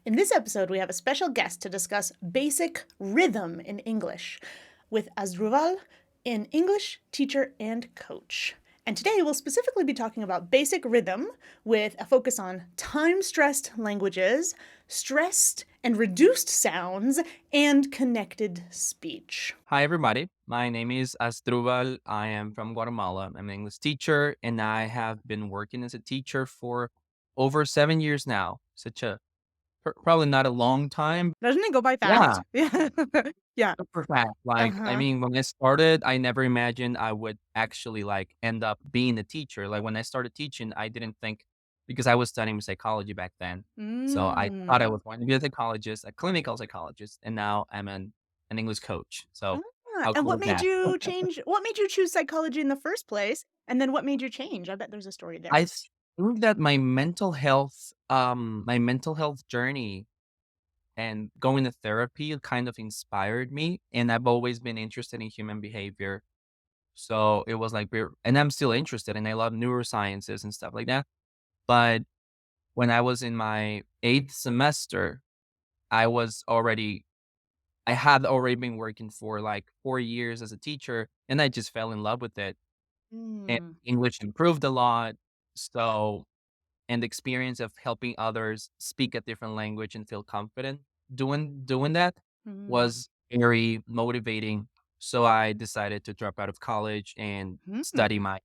In this episode, we have a special guest to discuss basic rhythm in English with Asdruval, an English teacher and coach. And today we'll specifically be talking about basic rhythm with a focus on time-stressed languages, stressed and reduced sounds, and connected speech. Hi, everybody. My name is Asdruval. I am from Guatemala. I'm an English teacher, and I have been working as a teacher for over 7 years now. Such a probably not a long time. Doesn't it go by Yeah, fast? Yeah. Yeah. super fast. I Uh-huh. mean, when I started, I never imagined I would actually end up being a teacher. Like when I started teaching, I didn't think because I was studying psychology back then. So I thought I Mm. was going to be a psychologist, a clinical psychologist, and now I'm an English coach. So how And cool is that? what made you choose psychology in the first place? And then what made you change? I bet there's a story there. I think that my mental health journey and going to therapy kind of inspired me, and I've always been interested in human behavior. So it was like and I'm still interested, and I love neurosciences and stuff like that. But when I was in my 8th semester, I was already I had already been working for like 4 years as a teacher, and I just fell in love with it, and Mm. English improved a lot. So and the experience of helping others speak a different language and feel confident doing that Mm. was very motivating. So I decided to drop out of college and study Mm. my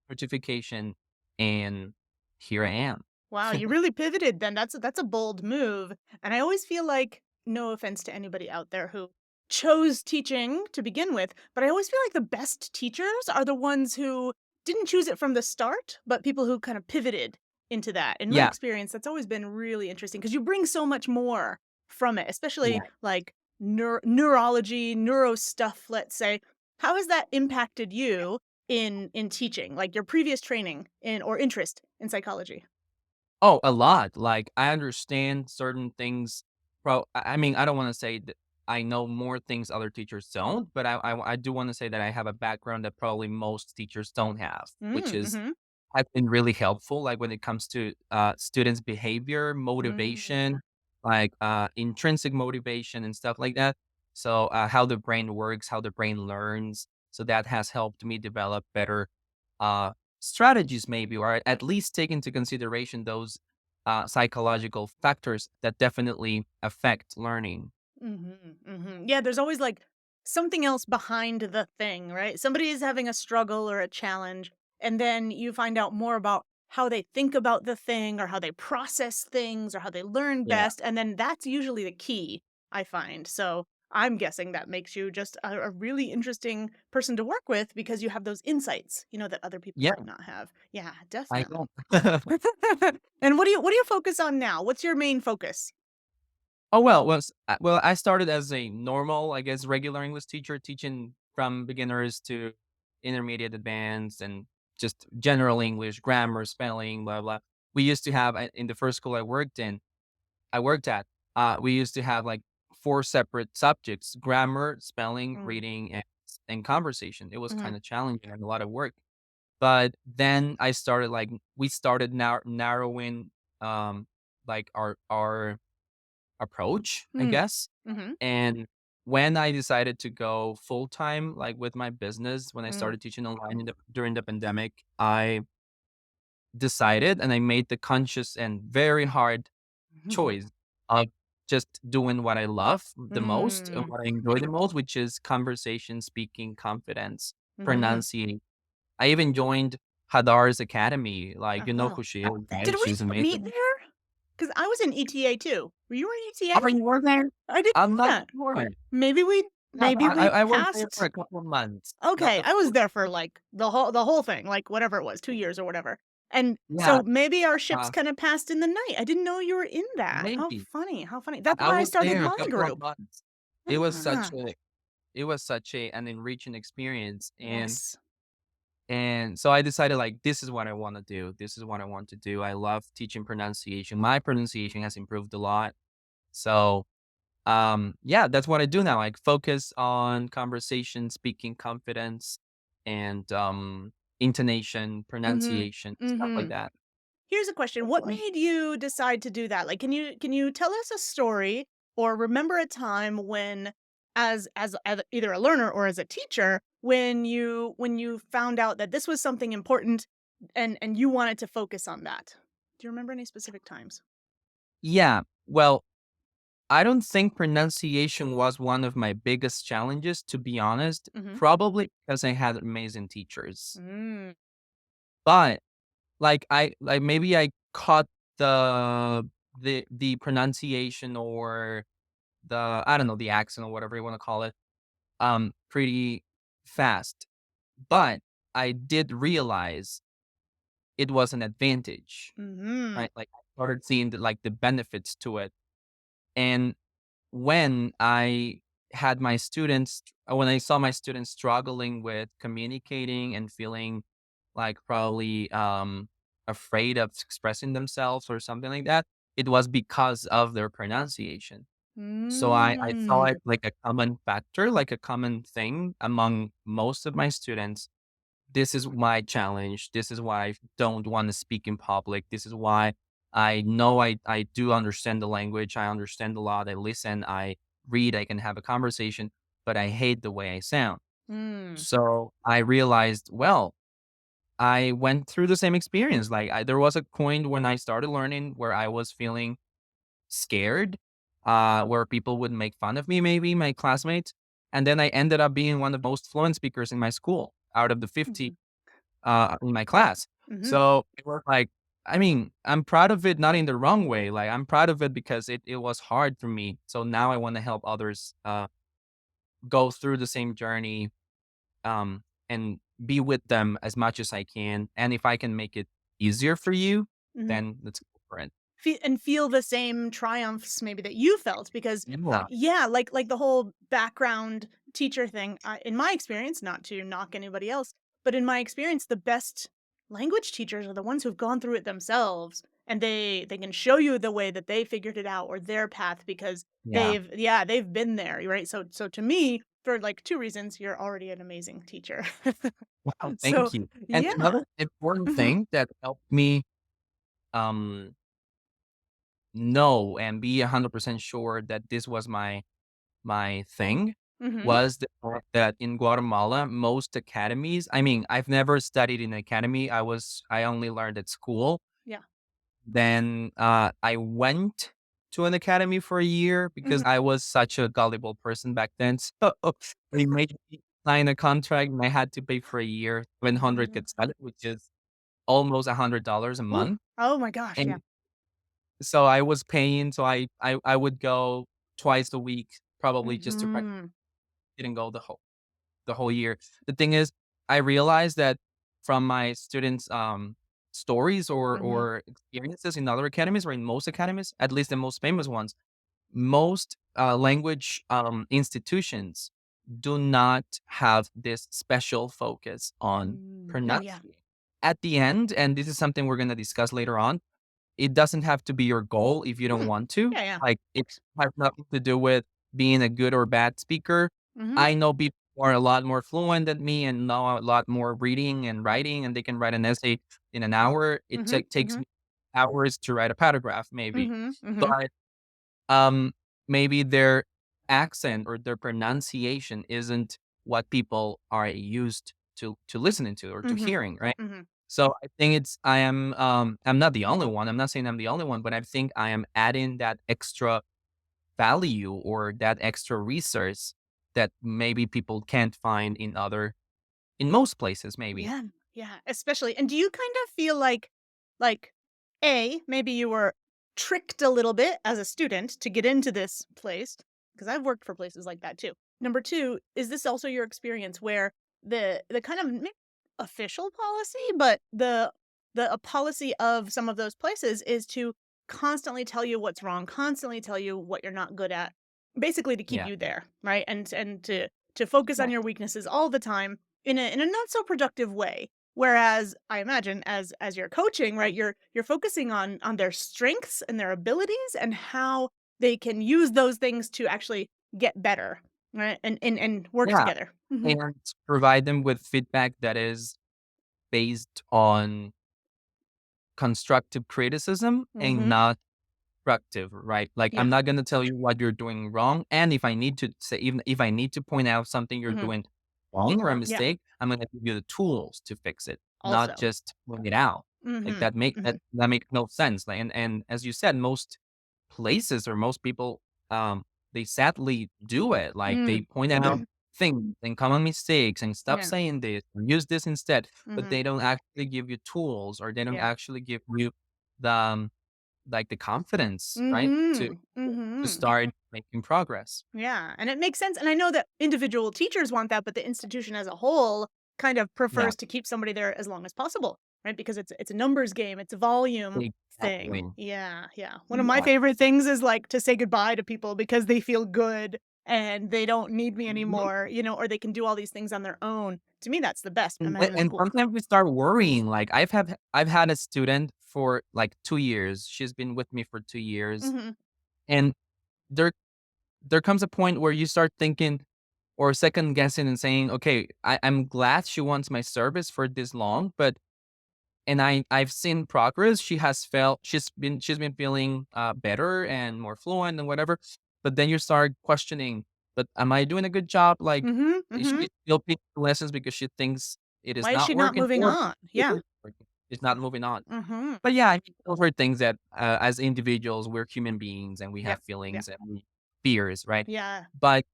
certification, and here I am. Wow, you really pivoted then. That's a bold move. And I always feel like, no offense to anybody out there who chose teaching to begin with, but I always feel like the best teachers are the ones who didn't choose it from the start, but people who kind of pivoted into that. In my Yeah, experience, that's always been really interesting because you bring so much more from it, especially yeah. like neurology, neuro stuff, let's say. How has that impacted you in teaching, like your previous training in or interest in psychology? Oh, a lot. Like, I understand certain things. I mean, I don't want to say that I know more things other teachers don't, but I do want to say that I have a background that probably most teachers don't have, which Mm, is mhm. has been really helpful. Like when it comes to students' behavior, Mm, motivation, intrinsic motivation and stuff like that. So how the brain works, how the brain learns. So that has helped me develop better uh, strategies maybe, or at least take into consideration those psychological factors that definitely affect learning. mhm, mhm. Yeah, there's always, like, something else behind the thing, right? Somebody is having a struggle or a challenge, and then you find out more about how they think about the thing or how they process things or how they learn Yeah. best, and then that's usually the key, I find. So, I'm guessing that makes you just a really interesting person to work with because you have those insights, that other people Yeah, might not have. Yeah, I definitely. don't. And what do you focus on now? What's your main focus? Oh, well, I started as a normal, I guess, regular English teacher, teaching from beginners to intermediate, advanced, and just general English, grammar, spelling, blah blah. We used to have in the first school I worked at, we used to have like 4 separate subjects: grammar, spelling, Mm, reading, and conversation. It was mhm, kind of challenging and a lot of work. But then we started narrowing our approach, I mm, guess. mhm, And when I decided to go full time, like with my business, when I mm, started teaching online during the pandemic, I decided and I made the conscious and very hard mhm, choice of just doing what I love the most and mm, what I enjoy the most, which is conversation, speaking, confidence, mhm. pronunciating. I even joined Hadar's Academy. Like, you know Oh. who she is, Did right? we She's meet amazing. there? Because I was in ETA too. Were you in ETA? Oh, you were there? I didn't I'm know not that. sure. Maybe we Yeah, maybe we I worked there for passed. a couple of months, not Okay, the I was full there for, time. like, the whole thing, like, whatever it was, 2 years or whatever. And Yeah, so maybe our ships uh, kinda passed in the night. I didn't know you were in that. How maybe. funny, how funny. That's I why I was started there a my couple of group. months. It was Ah, such a an enriching experience, yes. and so I decided, like, this is what I wanna do. This is what I want to do. I love teaching pronunciation. My pronunciation has improved a lot. So, yeah, that's what I do now. I focus on conversation, speaking confidence, and intonation, Mhm, pronunciation, stuff like mhm. that. Here's a question. What made you decide to do that? Like, can you tell us a story or remember a time when as either a learner or as a teacher, when you found out that this was something important and you wanted to focus on that? Do you remember any specific times? Yeah. Well, I don't think pronunciation was one of my biggest challenges, to be honest, Mhm. probably because I had amazing teachers. Mm. But like maybe I caught the the pronunciation or the I don't know, the accent or whatever you wanna call it, pretty fast. But I did realize it was an advantage, Mhm. right? Like, I started seeing the benefits to it. And when I had my students when I saw my students struggling with communicating and feeling like probably, afraid of expressing themselves or something like that, it was because of their pronunciation. So I saw Mm. it like a common factor, like a common thing among most of my students. This is my challenge. This is why I don't want to speak in public. This is why I know I do understand the language. I understand a lot. I listen. I read. I can have a conversation, but I hate the way I sound. Mm. So I realized, well, I went through the same experience. There was a point when I started learning where I was feeling scared, where people would make fun of me, maybe my classmates. And then I ended up being one of the most fluent speakers in my school out of the 50 Mhm. in my class. Mhm. So it was like, I mean, I'm proud of it, not in the wrong way. Like I'm proud of it because it was hard for me. So now I want to help others go through the same journey and be with them as much as I can. And if I can make it easier for you, Mhm. then let's go for it. And feel the same triumphs maybe that you felt because Yeah. yeah, like the whole background teacher thing, in my experience, not to knock anybody else, but in my experience, the best language teachers are the ones who've gone through it themselves, and they can show you the way that they figured it out or their path because Yeah. they've been there, right? So to me, for like 2 reasons, you're already an amazing teacher. Wow. So, Thank you. And yeah. another important Mhm. thing that helped me um, know and be 100% sure that this was my thing Mhm. was the fact that in Guatemala, most academies I mean, I've never studied in an academy. I only learned at school. Yeah. Then, I went to an academy for a year because Mhm. I was such a gullible person back then. So, they made me sign a contract, and I had to pay for a year, 700 Mhm. quetzales, which is almost $100 a Ooh. month. Oh my gosh, yeah. And so I was paying, so I would go twice a week, probably just to practice. Mhm. Didn't go the whole year. The thing is, I realized that from my students' stories Mhm. or experiences in other academies or in most academies, at least the most famous ones, most language institutions do not have this special focus on Mm. Oh, yeah. pronunciation. At the end, and this is something we're going to discuss later on, it doesn't have to be your goal if you don't Mhm. want to. Yeah, yeah. Like, it has nothing to do with being a good or bad speaker. Mhm. I know people who are a lot more fluent than me and know a lot more reading and writing, and they can write an essay in an hour. It Mhm. takes Mhm. me hours to write a paragraph, maybe. Mhm. Mhm. But, um, maybe their accent or their pronunciation isn't what people are used to listening to or to Mhm. hearing, right? Mhm. So I think I'm not the only one. I'm not saying I'm the only one, but I think I am adding that extra value or that extra resource that maybe people can't find in most places, maybe. Yeah. Yeah, especially and do you kind of feel like, A, maybe you were tricked a little bit as a student to get into this place? Because 'Cause I've worked for places like that too. Number 2, is this also your experience where the kind of official policy, but the a policy of some of those places is to constantly tell you what's wrong, constantly tell you what you're not good at, basically to keep Yeah, you there, right? And to focus on your exactly. weaknesses all the time in a not so productive way. Whereas I imagine as you're coaching, right, you're focusing on their strengths and their abilities and how they can use those things to actually get better, right? And work Yeah, together. Mhm. and provide them with feedback that is based on constructive criticism and Mhm. not destructive, right? Like, Yeah. I'm not gonna tell you what you're doing wrong, and if I need to say even if I need to point out something you're Mhm. doing wrong or a Yeah. mistake, I'm gonna give you the tools to fix it, not Also. just point it out. Like, Mhm. that make that Mhm. that makes no sense, like, and as you said, most places or most people, they sadly do it, like, they Mm. point out things and common mistakes and stop Yeah. saying this, use this instead, but Mhm. they don't actually give you tools or they don't Yeah. actually give you the, like, the confidence, right, Mhm. to Mhm. start making progress. Yeah, and it makes sense, and I know that individual teachers want that, but the institution as a whole kind of Yeah, prefers to keep somebody there as long as possible, right? Because it's a numbers game, it's a volume thing. exactly. Yeah, yeah. One of my Yeah. favorite things is, like, to say goodbye to people because they feel good and they don't need me Mhm. anymore, or they can do all these things on their own. To me, that's the best when And I'm in a and school. sometimes we start worrying, like, I've had a student for, like, 2 years, she's been with me for 2 years, Mhm. and there there comes a point where you start thinking or second guessing and saying, "Okay, I'm glad she wants my service for this long, but" and I've seen progress. She's been feeling, better and more fluent and whatever, but then you start questioning, "But am I doing a good job?" Like, Mhm, is she mhm. still picking lessons because she thinks it is Why is not she not working, moving or on? it Yeah. is working, it's not moving on? Mhm. But yeah, I mean, those are things that, as individuals, we're human beings and we have Yep, yep. feelings and fears, right? Yeah. But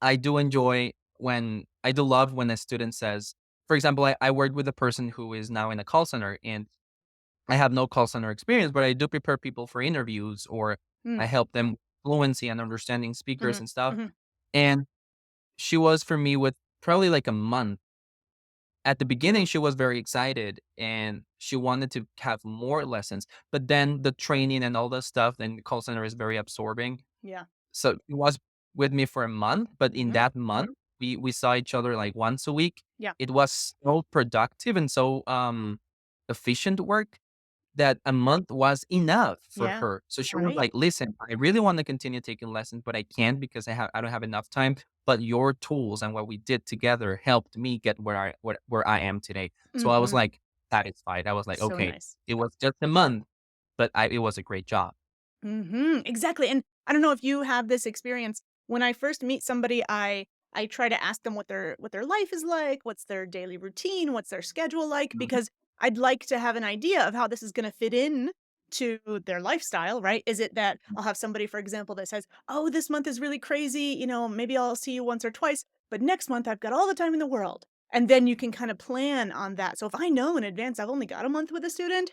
I do enjoy when I do love when a student says, for example, I worked with a person who is now in a call center, and I have no call center experience, but I do prepare people for interviews, or Mm. I help them fluency and understanding speakers Mhm, and stuff. mhm. And she was for me with probably like a month. At the beginning, she was very excited and she wanted to have more lessons, but then the training and all the stuff, and the call center is very absorbing. Yeah. So he was with me for a month, but in Mhm. that month, we saw each other like once a week. Yeah. It was so productive and so efficient work that a month was enough for Yeah. her. So she was Right? like, "Listen, I really want to continue taking lessons, but I can't because I don't have enough time. But your tools and what we did together helped me get where I am today." So I was Mhm. like satisfied. I was like, So "Okay, nice. it was just a month, but it was a great job." Mhm. Exactly, and I don't know if you have this experience. When I first meet somebody, I try to ask them what their life is like, what's their daily routine, what's their schedule like, Mhm. because I'd like to have an idea of how this is gonna fit in to their lifestyle, right? Is it that I'll have somebody, for example, that says, "Oh, this month is really crazy, maybe I'll see you once or twice, but next month I've got all the time in the world." And then you can kinda plan on that. So if I know in advance I've only got a month with a student,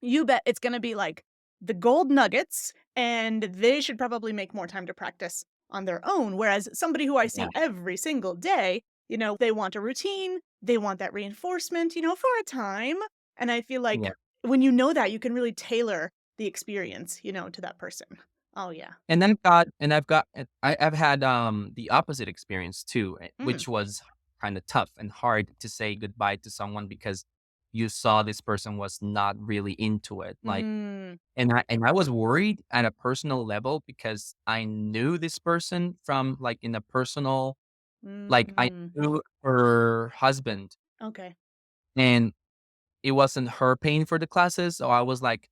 you bet it's gonna be like the gold nuggets, and they should probably make more time to practice on their own. Whereas somebody who I Yeah, see every single day, they want a routine, they want that reinforcement, for a time. And I feel like yeah. when you know that, you can really tailor the experience, to that person. Oh, yeah. I've had, the opposite experience too, Mm. which was kinda tough and hard to say goodbye to someone because you saw this person was not really into it, like, Mm. and I was worried at a personal level because I knew this person from, like, in a personal, like, I Mm. knew her husband, Okay. and it wasn't her paying for the classes, so I was like,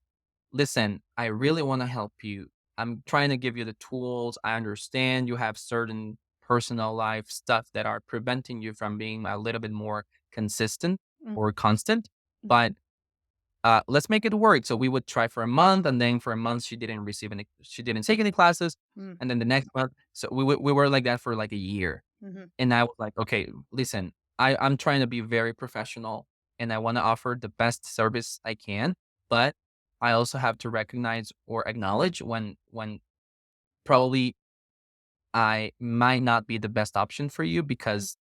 "Listen, I really wanna help you. I'm trying to give you the tools. I understand you have certain personal life stuff that are preventing you from being a little bit more consistent Mm. or constant, Mhm. but, let's make it work." So we would try for a month, and then for a month, she didn't take any classes, Mm. and then the next month so we were like that for, like, a year. Mhm. And I was like, "Okay, listen, I'm trying to be very professional, and I wanna offer the best service I can, but I also have to recognize or acknowledge when probably I might not be the best option for you Mm. because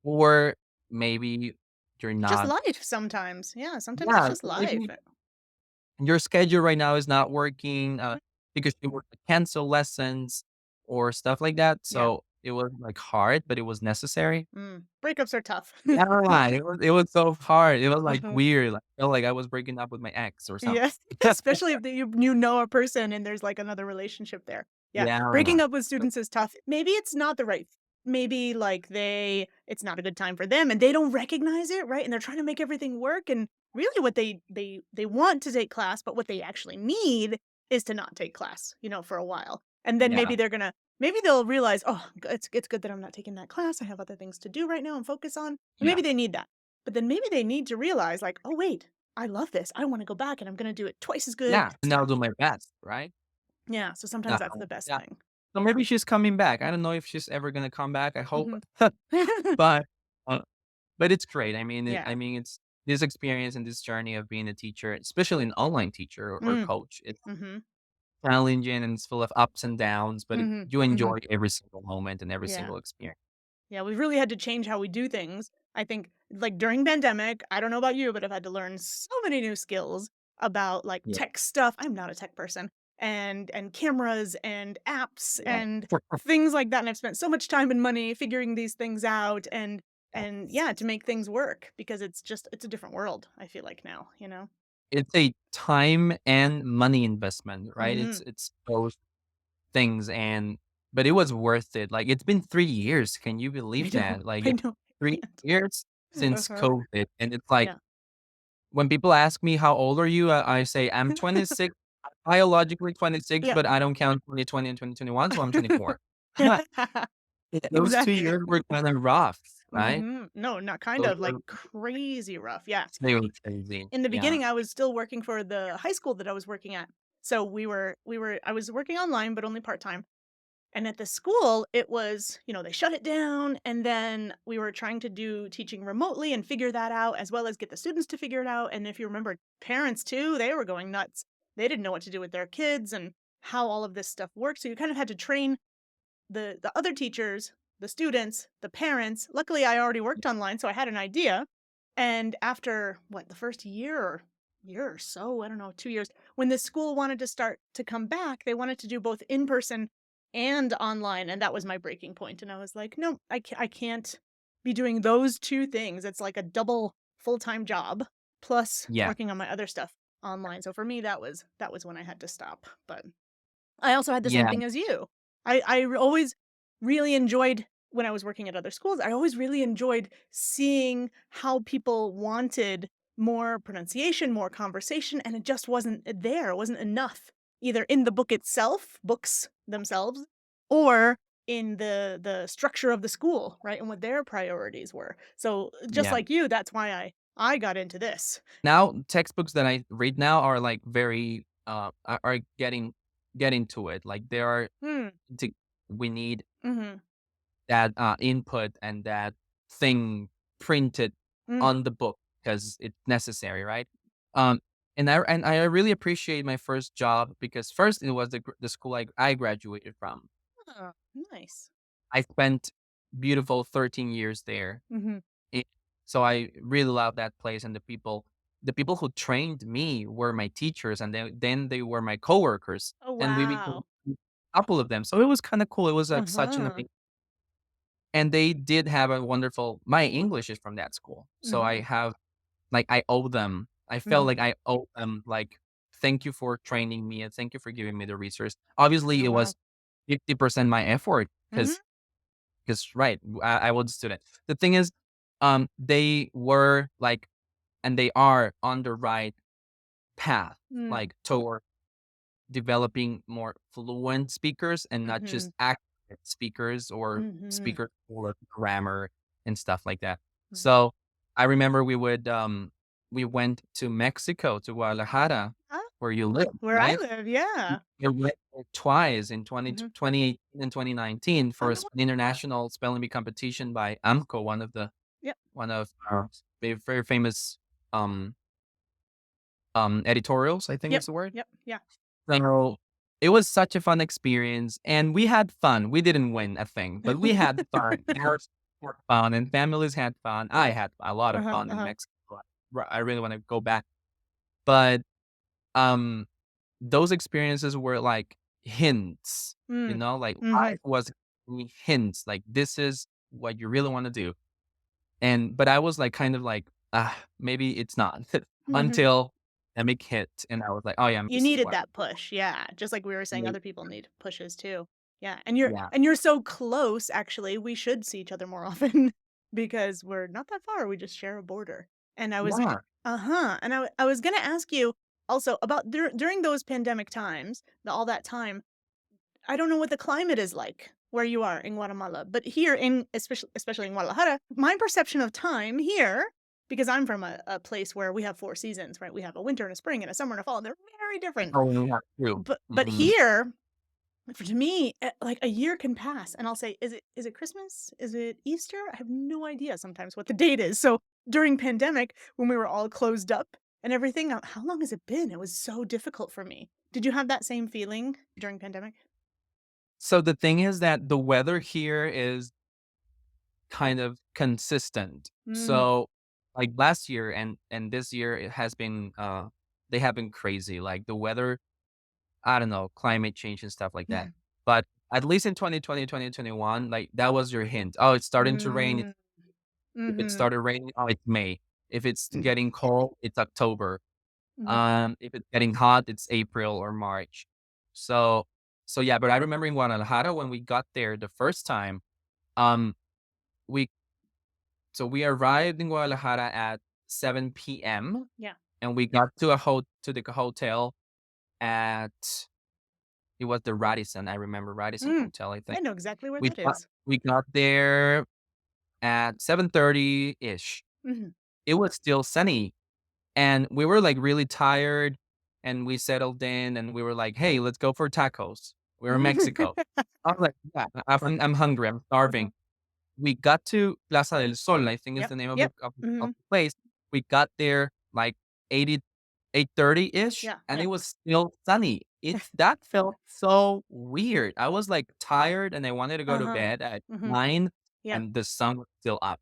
or maybe you're It's just not life sometimes. Yeah, sometimes it's yeah, just life. maybe your schedule right now is not working, because you were to cancel lessons or stuff like that." Yeah. So it was, like, hard, but it was necessary. Breakups are tough. Yeah, it was so hard. It was, like, Mhm. weird, like, felt like I was breaking up with my ex or something. Yes, especially if you know a person and there's, like, another relationship there. Yeah, breaking Yeah. up with students is tough. Maybe it's not the right maybe, like, it's not a good time for them and they don't recognize it, right? And they're trying to make everything work, and really what they want to take class, but what they actually need is to not take class, for a while. And then Yeah. maybe they'll realize, "Oh, it's good that I'm not taking that class. I have other things to do right now and focus on." And Yeah. maybe they need that. But then maybe they need to realize like, "Oh, wait, I love this. I wanna go back and I'm gonna do it twice as good Yeah. next And I'll time." do my best, right? Yeah, so sometimes that's No. the best Yeah. thing. So maybe she's coming back. I don't know if she's ever gonna come back. I hope. Mhm. But, uh, but it's great. Yeah. It's this experience and this journey of being a teacher, especially an online teacher or Mm. coach. It's Mhm. challenging and it's full of ups and downs, but Mhm. you Mhm. enjoy every single moment and every Yeah. single experience. Yeah, we've really had to change how we do things. I think, like, during pandemic, I don't know about you, but I've had to learn so many new skills about, like, Yeah. tech stuff. I'm not a tech person. And cameras and apps Yeah. and things like that, and I've spent so much time and money figuring these things out and yeah, to make things work because it's a different world, I feel like now, you know? It's a time and money investment, right? Mhm. It's both things but it was worth it. Like, it's been 3 years. Can you I believe know. that? Like, I it's know. I 3 can't. years since Uh-huh. COVID, and it's like, Yeah. when people ask me, "How old are you?" I say, "I'm 26, biologically 26, Yep. but I don't count 2020 and 2021, so I'm 24." Yeah. Those 2 Exactly. years were kinda rough, right? Mhm. No, not kind Those of, like, were crazy rough, yeah. they were crazy. In the Yeah. beginning, I was still working for the high school that I was working at. So I was working online, but only part-time. And at the school, it was, they shut it down, and then we were trying to do teaching remotely and figure that out, as well as get the students to figure it out, and if you remember, parents too, they were going nuts. They didn't know what to do with their kids and how all of this stuff works, so you kind of had to train the other teachers, the students, the parents. Luckily, I already worked online, so I had an idea. And after what, the first year or so, I don't know, 2 years, when the school wanted to start to come back, they wanted to do both in person and online, and that was my breaking point. And I was like, no, I can't be doing those two things. It's like a double full time job plus Yeah. working on my other stuff online. So for me, that was when I had to stop. But I also had the same Yeah. thing as you. I always really enjoyed when I was working at other schools, I always really enjoyed seeing how people wanted more pronunciation, more conversation, and it just wasn't there. It wasn't enough, either in the books themselves, or in the structure of the school, right? And what their priorities were. So just Yeah. like you, that's why I got into this. Now, textbooks that I read now are, like, very, are getting to it. Like, there are Hmm. t we need Mhm. that, input and that thing printed Mm. on the book because it's necessary, right? Um, and I really appreciate my first job because first it was the school I graduated from. Oh, nice. I spent beautiful 13 years there. Mhm. It so I really love that place and the people who trained me were my teachers, and then they were my coworkers, Oh, and we became wow. a couple of them. So it was kinda cool. It was, like, such an Uh-huh. amazing, and they did have a wonderful my English is from that school. So I Mhm. have like, I owe them. I felt Mhm. like I owe them, like, "Thank you for training me, and thank you for giving me the resource." Obviously, Oh, it wow. was 50% my effort Mhm. because right, I was a student. The thing is, they were, like, and they are on the right path, Mm. like, toward developing more fluent speakers and not just Mhm. accurate speakers or Mhm. speakers full of grammar and stuff like that. Mhm. So, I remember we went to Mexico, to Guadalajara, Ah, where you live, where I right? live, yeah. We went there twice in Mhm. 2018 and 2019 for Oh, an international spelling bee competition by AMCO, yep, one of our very famous, um editorials, I think yep, is the word. yep, yeah. So, it was such a fun experience, and we had fun. We didn't win a thing, but we had fun. Our were fun, and families had fun. I had a lot of Uh-huh, fun in uh-huh. Mexico. I really wanna go back. But, um, those experiences were like hints, Mm. like, Mhm. life was giving me hints, like, "This is what you really wanna do." But I was, like, kind of like, "Ah, maybe it's not," Mhm. until pandemic hit, and I was like, "Oh, yeah, You this is needed what that push, yeah, just like we were saying I." other people need pushes too. Yeah, and you're Yeah. and you're so close, actually, we should see each other more often because we're not that far, we just share a border. And I was Yeah. and I was gonna ask you also about during those pandemic times, all that time, I don't know what the climate is like where you are in Guatemala, but here in especially in Guadalajara, my perception of time here, because I'm from a place where we have 4 seasons, right? We have a winter and a spring and a summer and a fall, and they're very different. Oh, we have too. But Mhm. here, to me, like, a year can pass, and I'll say, "Is it Christmas? Is it Easter?" I have no idea sometimes what the date is. So, during pandemic, when we were all closed up and everything, how long has it been? It was so difficult for me. Did you have that same feeling during pandemic? So the thing is that the weather here is kind of consistent. Mm. So, like last year and this year, it has been, they have been crazy. Like the weather, I don't know, climate change and stuff like that. But at least in 2020, 2021, like that was your hint. Oh, it's starting to rain. Mm. If it Mhm. started raining, oh, it's May. If it's getting cold, it's October. Mhm. If it's getting hot, it's April or March. So, so yeah. But I remember in Guadalajara when we got there the first time, um, we we arrived in Guadalajara at 7 p.m. Yeah. and we got to the hotel at, it was the Radisson. I remember Radisson Mm. Hotel. I I think know exactly where that is. we got there at 7:30 ish. Mhm. It was still sunny, and we were like really tired, and we settled in, and we were like, "Hey, let's go for tacos." We were in Mexico. I was like, "Yeah, I'm hungry. I'm Uh-huh. starving." We got to Plaza del Sol, I think is Yep. the name of Yep. of Mhm. the place. We got there like 8:30-ish, Yeah, and yeah. it was still sunny. That felt so weird. I was, like, tired, and I wanted to go to Uh-huh. bed at Mhm. 9, Yeah. and the sun was still up,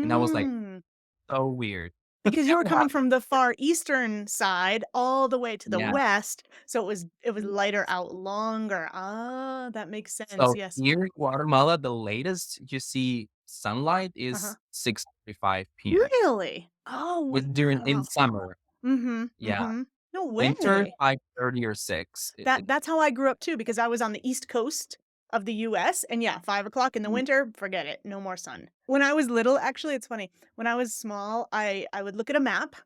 and I was like, Mm. "So weird." Because you were Never coming happened. from the far eastern side all the way to the Yeah. west, so it was lighter out longer. Ah, that makes sense, So yes. here in Guatemala, the latest you see sunlight Uh-huh. is 6:45 PM Really? Oh, with during in wow. summer. Mhm, Yeah. mhm. No Winter, way. 5:30 or 6. That's how I grew up too, because I was on the East Coast of the US, and yeah, 5 o'clock in the winter, forget it, no more sun. When I was little, actually, it's funny, when I was small, I would look at a map,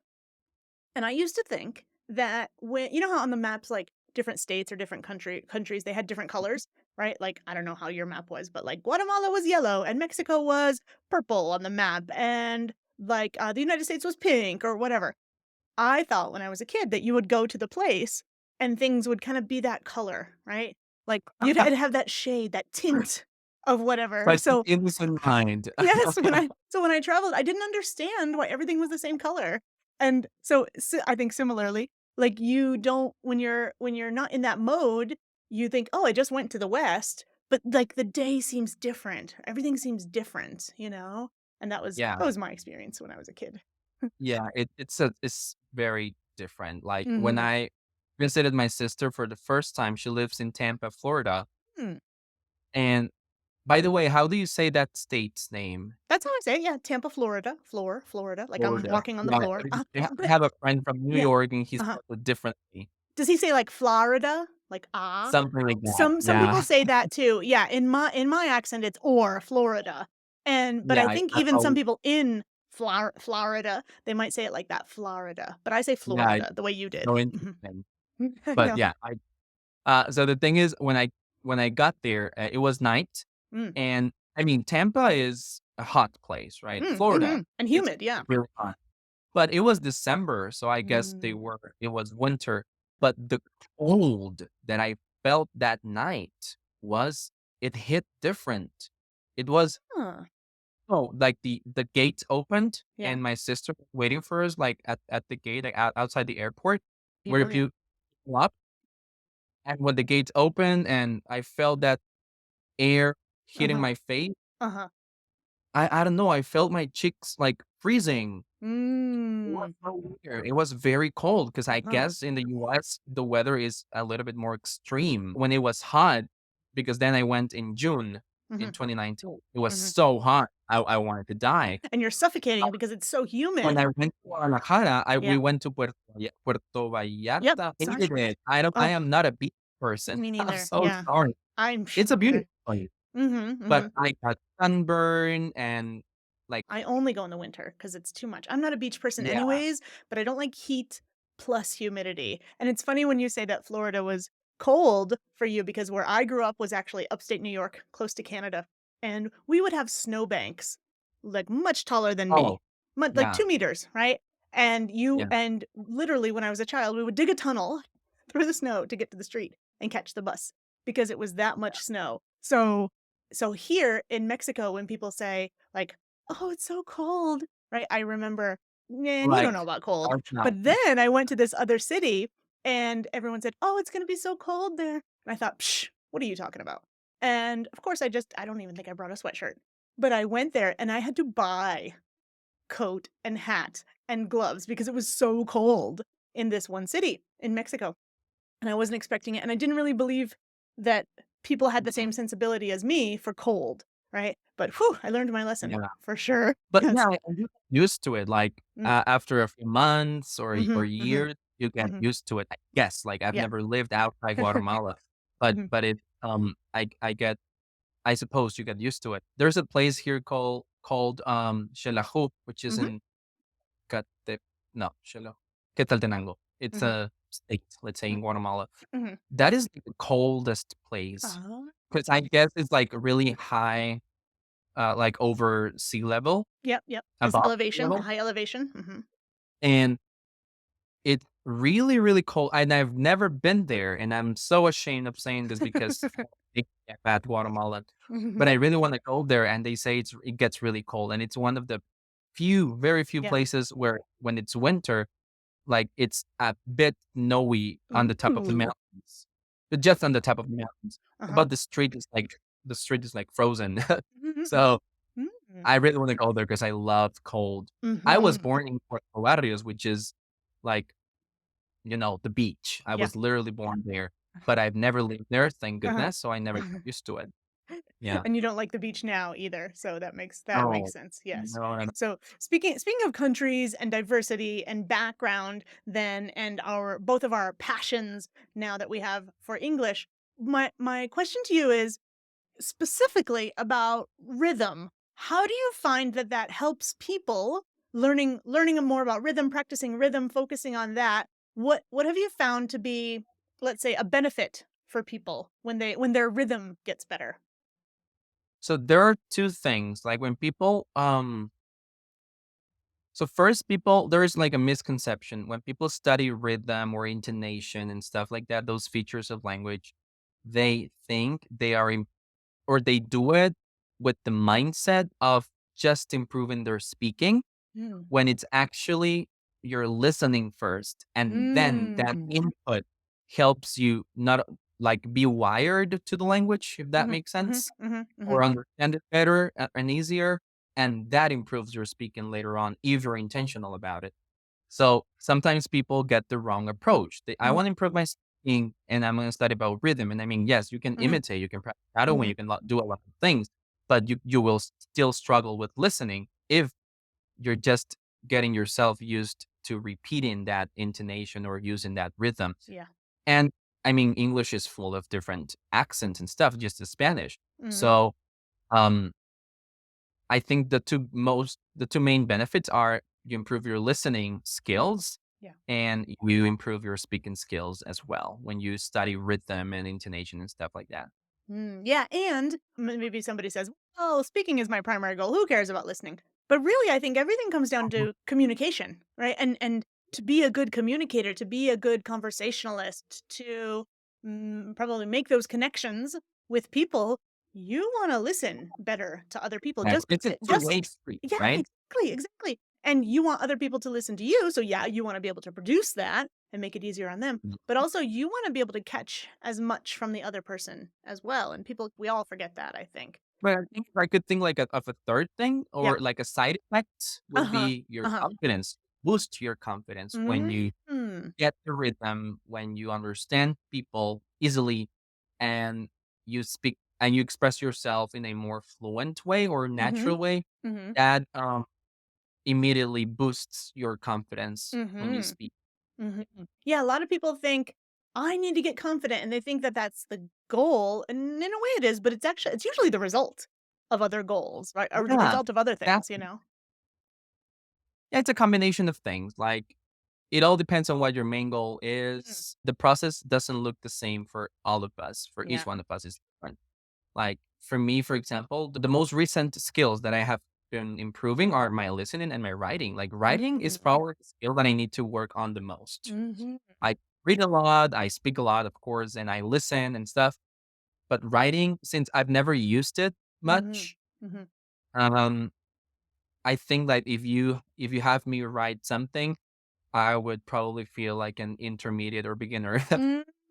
and I used to think that when how on the maps, like, different states or different countries, they had different colors, right? Like, I don't know how your map was, but, like, Guatemala was yellow and Mexico was purple on the map, and, like, the United States was pink or whatever. I thought when I was a kid that you would go to the place and things would kind of be that color, right? Like, it'd have that shade, that tint of whatever. Such an So, innocent mind. yes, when I traveled, I didn't understand why everything was the same color. And so, I think similarly, like, you don't when you're not in that mode, you think, "Oh, I just went to the West," but, like, the day seems different. Everything seems different, you know? And Yeah, that was my experience when I was a kid. yeah, it's very different. Like, when Mhm. I visited my sister for the first time, she lives in Tampa, Florida, Hmm. and by the way, how do you say that state's name? That's how I say it, yeah, Tampa, Florida. Florida, like I'm Florida. walking on the Yeah, floor. I But have a friend from New yeah, York, and he uh-huh. spells it differently. Does he say, like, Florida? Like, "Ah"? Something like that, Some people yeah. say that too, yeah, in my accent, it's "or" Florida, but Yeah, I think I even some always, people in Florida, they might say it like that, Florida, but I say yeah, Florida the way you did. so Mhm. interesting. I But know. yeah, so the thing is, when I got there, it was night, Mm. and I mean, Tampa is a hot place, right? Florida, Mhm, and it's humid, yeah. really hot. But it was December, so I guess Mm. it was winter, but the cold that I felt that night was, it hit different. It was, Huh, oh, like the gate opened yeah. and my sister was waiting for us, like, at the gate, like, outside the airport where People, if yeah. you go up, and when the gates opened and I felt that air hitting Uh-huh, my face, uh-huh. I don't know, I felt my cheeks, like, freezing. It was Mm. so weird. It was very cold because I Uh-huh. guess in the US, the weather is a little bit more extreme. When it was hot, because then I went in June in Mhm, 2019. It was mhm. so hot, I wanted to die. And you're suffocating because it's so When humid. I went to Guadalajara, Yeah. we went to Puerto Yep, Vallarta. such Hated it. I oh, am not a beach person. me I'm neither, so yeah. sorry. I'm It's a sure. beautiful place, Mhm, but mhm. I got sunburn and, Like, I only go in the winter because it's too much. I'm not a beach person yeah. anyways, but I don't like heat plus humidity. And it's funny when you say that Florida was cold for you because where I grew up was actually upstate New York, close to Canada. And we would have snowbanks like much taller than Oh, me, like yeah, 2 meters, right? yeah, And literally when I was a child, we would dig a tunnel through the snow to get to the street and catch the bus because it was that much snow. So here in Mexico, when people say like, "Oh, it's so cold," right? I remember, "Man, you don't know like, about cold." March But 9th. then I went to this other city and everyone said, "Oh, it's gonna be so cold there." And I thought, "Psh, what are you talking about?" And of course, I don't even think I brought a sweatshirt. But I went there and I had to buy coat and hat and gloves because it was so cold in this one city in Mexico. And I wasn't expecting it, and I didn't really believe that people had the same sensibility as me for cold, right? But whew, I learned my lesson Yeah. for sure. But yeah, Yes. I get used to it, like, Mm. after a few months or Mhm, mhm, years, you get mhm. used to it, I guess, like, I've Yeah. never lived outside Guatemala, but Mhm, but it, I get I suppose you get used to it. There's a place here called which is mhm, in Cate no, Xela Quetzaltenango. It's mhm, a state, let's say, mhm, in Guatemala. mhm. That is the coldest place Oh. because I guess it's, like, really high, like, over sea level, Yep, yep. It's above sea elevation, level, high elevation. Mhm. and it's really, really cold, and I've never been there, and I'm so ashamed of saying this because I am bad Guatemalan, but I really wanna go there, and they say it gets really cold, and it's one of the very few Yeah. places where when it's winter, like, it's a bit snowy on the top of the Ooh. mountains, but just on the top of the mountains, Uh-huh. but the street is, like, frozen. Mhm, So, mhm. I really wanna go there because I love cold. I was Mhm. born in Puerto Barrios, which is, like, the beach. I Yeah. was literally born there, but I've never lived there, thank Uh-huh. goodness, so I never got used to it. Yeah. And you don't like the beach now either, so that makes Oh, sense, yes. no, no, no. So, speaking of countries and diversity and background then and our both of our passions now that we have for English, my question to you is specifically about rhythm. How do you find that that helps people learning more about rhythm, practicing rhythm, focusing on that? What have you found to be, let's say, a benefit for people when their rhythm gets better? So there are 2 things, like, when people, so first people there is, like, a misconception when people study rhythm or intonation and stuff like that, those features of language, they think they are or they do it with the mindset of just improving their speaking, Mm. when it's actually you're listening first, and then that Mm. input helps you not, like, be wired to the language, if that Mhm, makes mhm, sense, mhm, mhm, or understand it better and easier, and that improves your speaking later on if you're intentional about it. So sometimes people get the wrong approach. I mhm, want to improve my speaking and I'm going to study about rhythm. And I mean, yes, you can mhm, imitate, you can practice shadowing, mhm, you can do a lot of things, but you will still struggle with listening if you're just getting yourself used to repeating that intonation or using that rhythm. yeah. And I mean, English is full of different accents and stuff, just as Spanish. Mhm, So um, I think the two main benefits are you improve your listening mhm, skills yeah. and you improve your speaking skills as well when you study rhythm and intonation and stuff like that. Yeah, and maybe somebody says, "Well, speaking is my primary goal. Who cares about listening?" But really, I think everything comes down Mhm. to communication, right? And to be a good communicator, to be a good conversationalist, to probably make those connections with people, you want to listen better to other people. Right. It's a Just two-way street, yeah, right? exactly, exactly. And you want other people to listen to you, so yeah, you want to be able to produce that and make it easier on them. Mm. But also you wanna be able to catch as much from the other person as well, and we all forget that, I think. But I think if I could think like of a third thing Yeah. or like a side effect would Uh-huh. be your Uh-huh. confidence. Boost your confidence when you Mm. get the rhythm, when you understand people easily and you speak and you express yourself in a more fluent way or Mhm. natural way, Mhm. that immediately boosts your confidence when you Mhm. speak. Mhm. Yeah, a lot of people think, "I need to get confident," and they think that that's the goal, and in a way it is, but it's usually the result of other goals, right? Or the Yeah, result of other that things, you know? yeah, it's a combination of things, like, it all depends on what your main goal Mm. is. The process doesn't look the same for all of us, for Yeah. each one of us is different. Like, for me, for example, the most recent skills that I have been improving are my listening and my writing. Like, writing is Mhm. probably the skill that I need to work on the most. Mhm. I read a lot, I speak a lot, of course, and I listen and stuff, but writing, since I've never used it Mhm. much, Mhm. um, I think that if you have me write something, I would probably feel like an intermediate or beginner.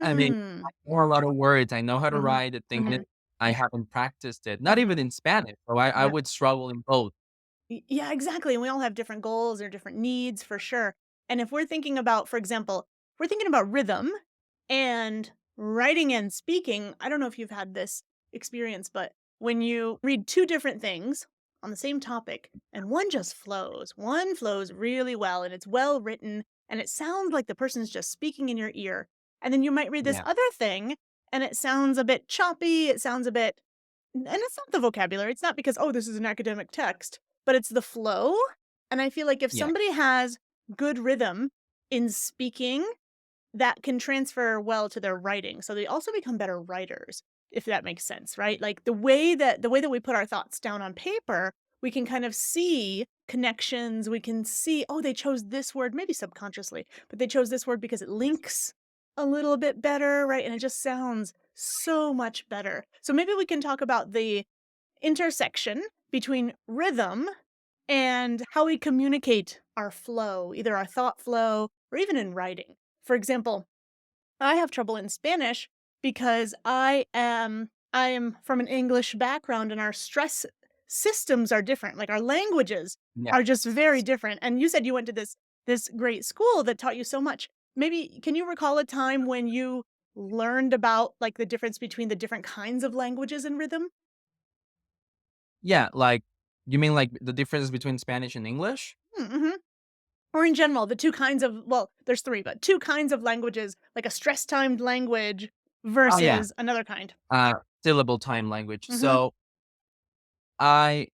I mean, I Mhm. know a lot of words. I know how to Mhm. write. The thing is, Mhm. I haven't practiced it, not even Mhm. in Spanish. So I Yeah. would struggle in both. Yeah, exactly, and we all have different goals or different needs for sure, and if we're thinking about, for example, if we're thinking about rhythm and writing and speaking, I don't know if you've had this experience, but when you read 2 different things on the same topic and one flows really well and it's well written and it sounds like the person's just speaking in your ear, and then you might read this Yeah. other thing and it sounds a bit choppy, it sounds a bit and it's not the vocabulary, it's not because, "Oh, this is an academic text," but it's the flow, and I feel like if Yeah. somebody has good rhythm in speaking, that can transfer well to their writing, so they also become better writers, if that makes sense, right? Like, the way that we put our thoughts down on paper, we can kind of see connections, we can see, "Oh, they chose this word," maybe subconsciously, but they chose this word because it links a little bit better, right? And it just sounds so much better. So maybe we can talk about the intersection between rhythm and how we communicate our flow, either our thought flow or even in writing. For example, I have trouble in Spanish because I am from an English background and our stress systems are different. Like our languages Yeah. are just very different. And you said you went to this great school that taught you so much. Maybe can you recall a time when you learned about like the difference between the different kinds of languages and rhythm? Yeah. Like, you mean like the difference between Spanish and English? Mhm. Or in general, the 2 kinds of well, there's 3, but 2 kinds of languages, like a stress-timed language Oh, yeah. versus another kind. Uh, Syllable time language. Mhm. So I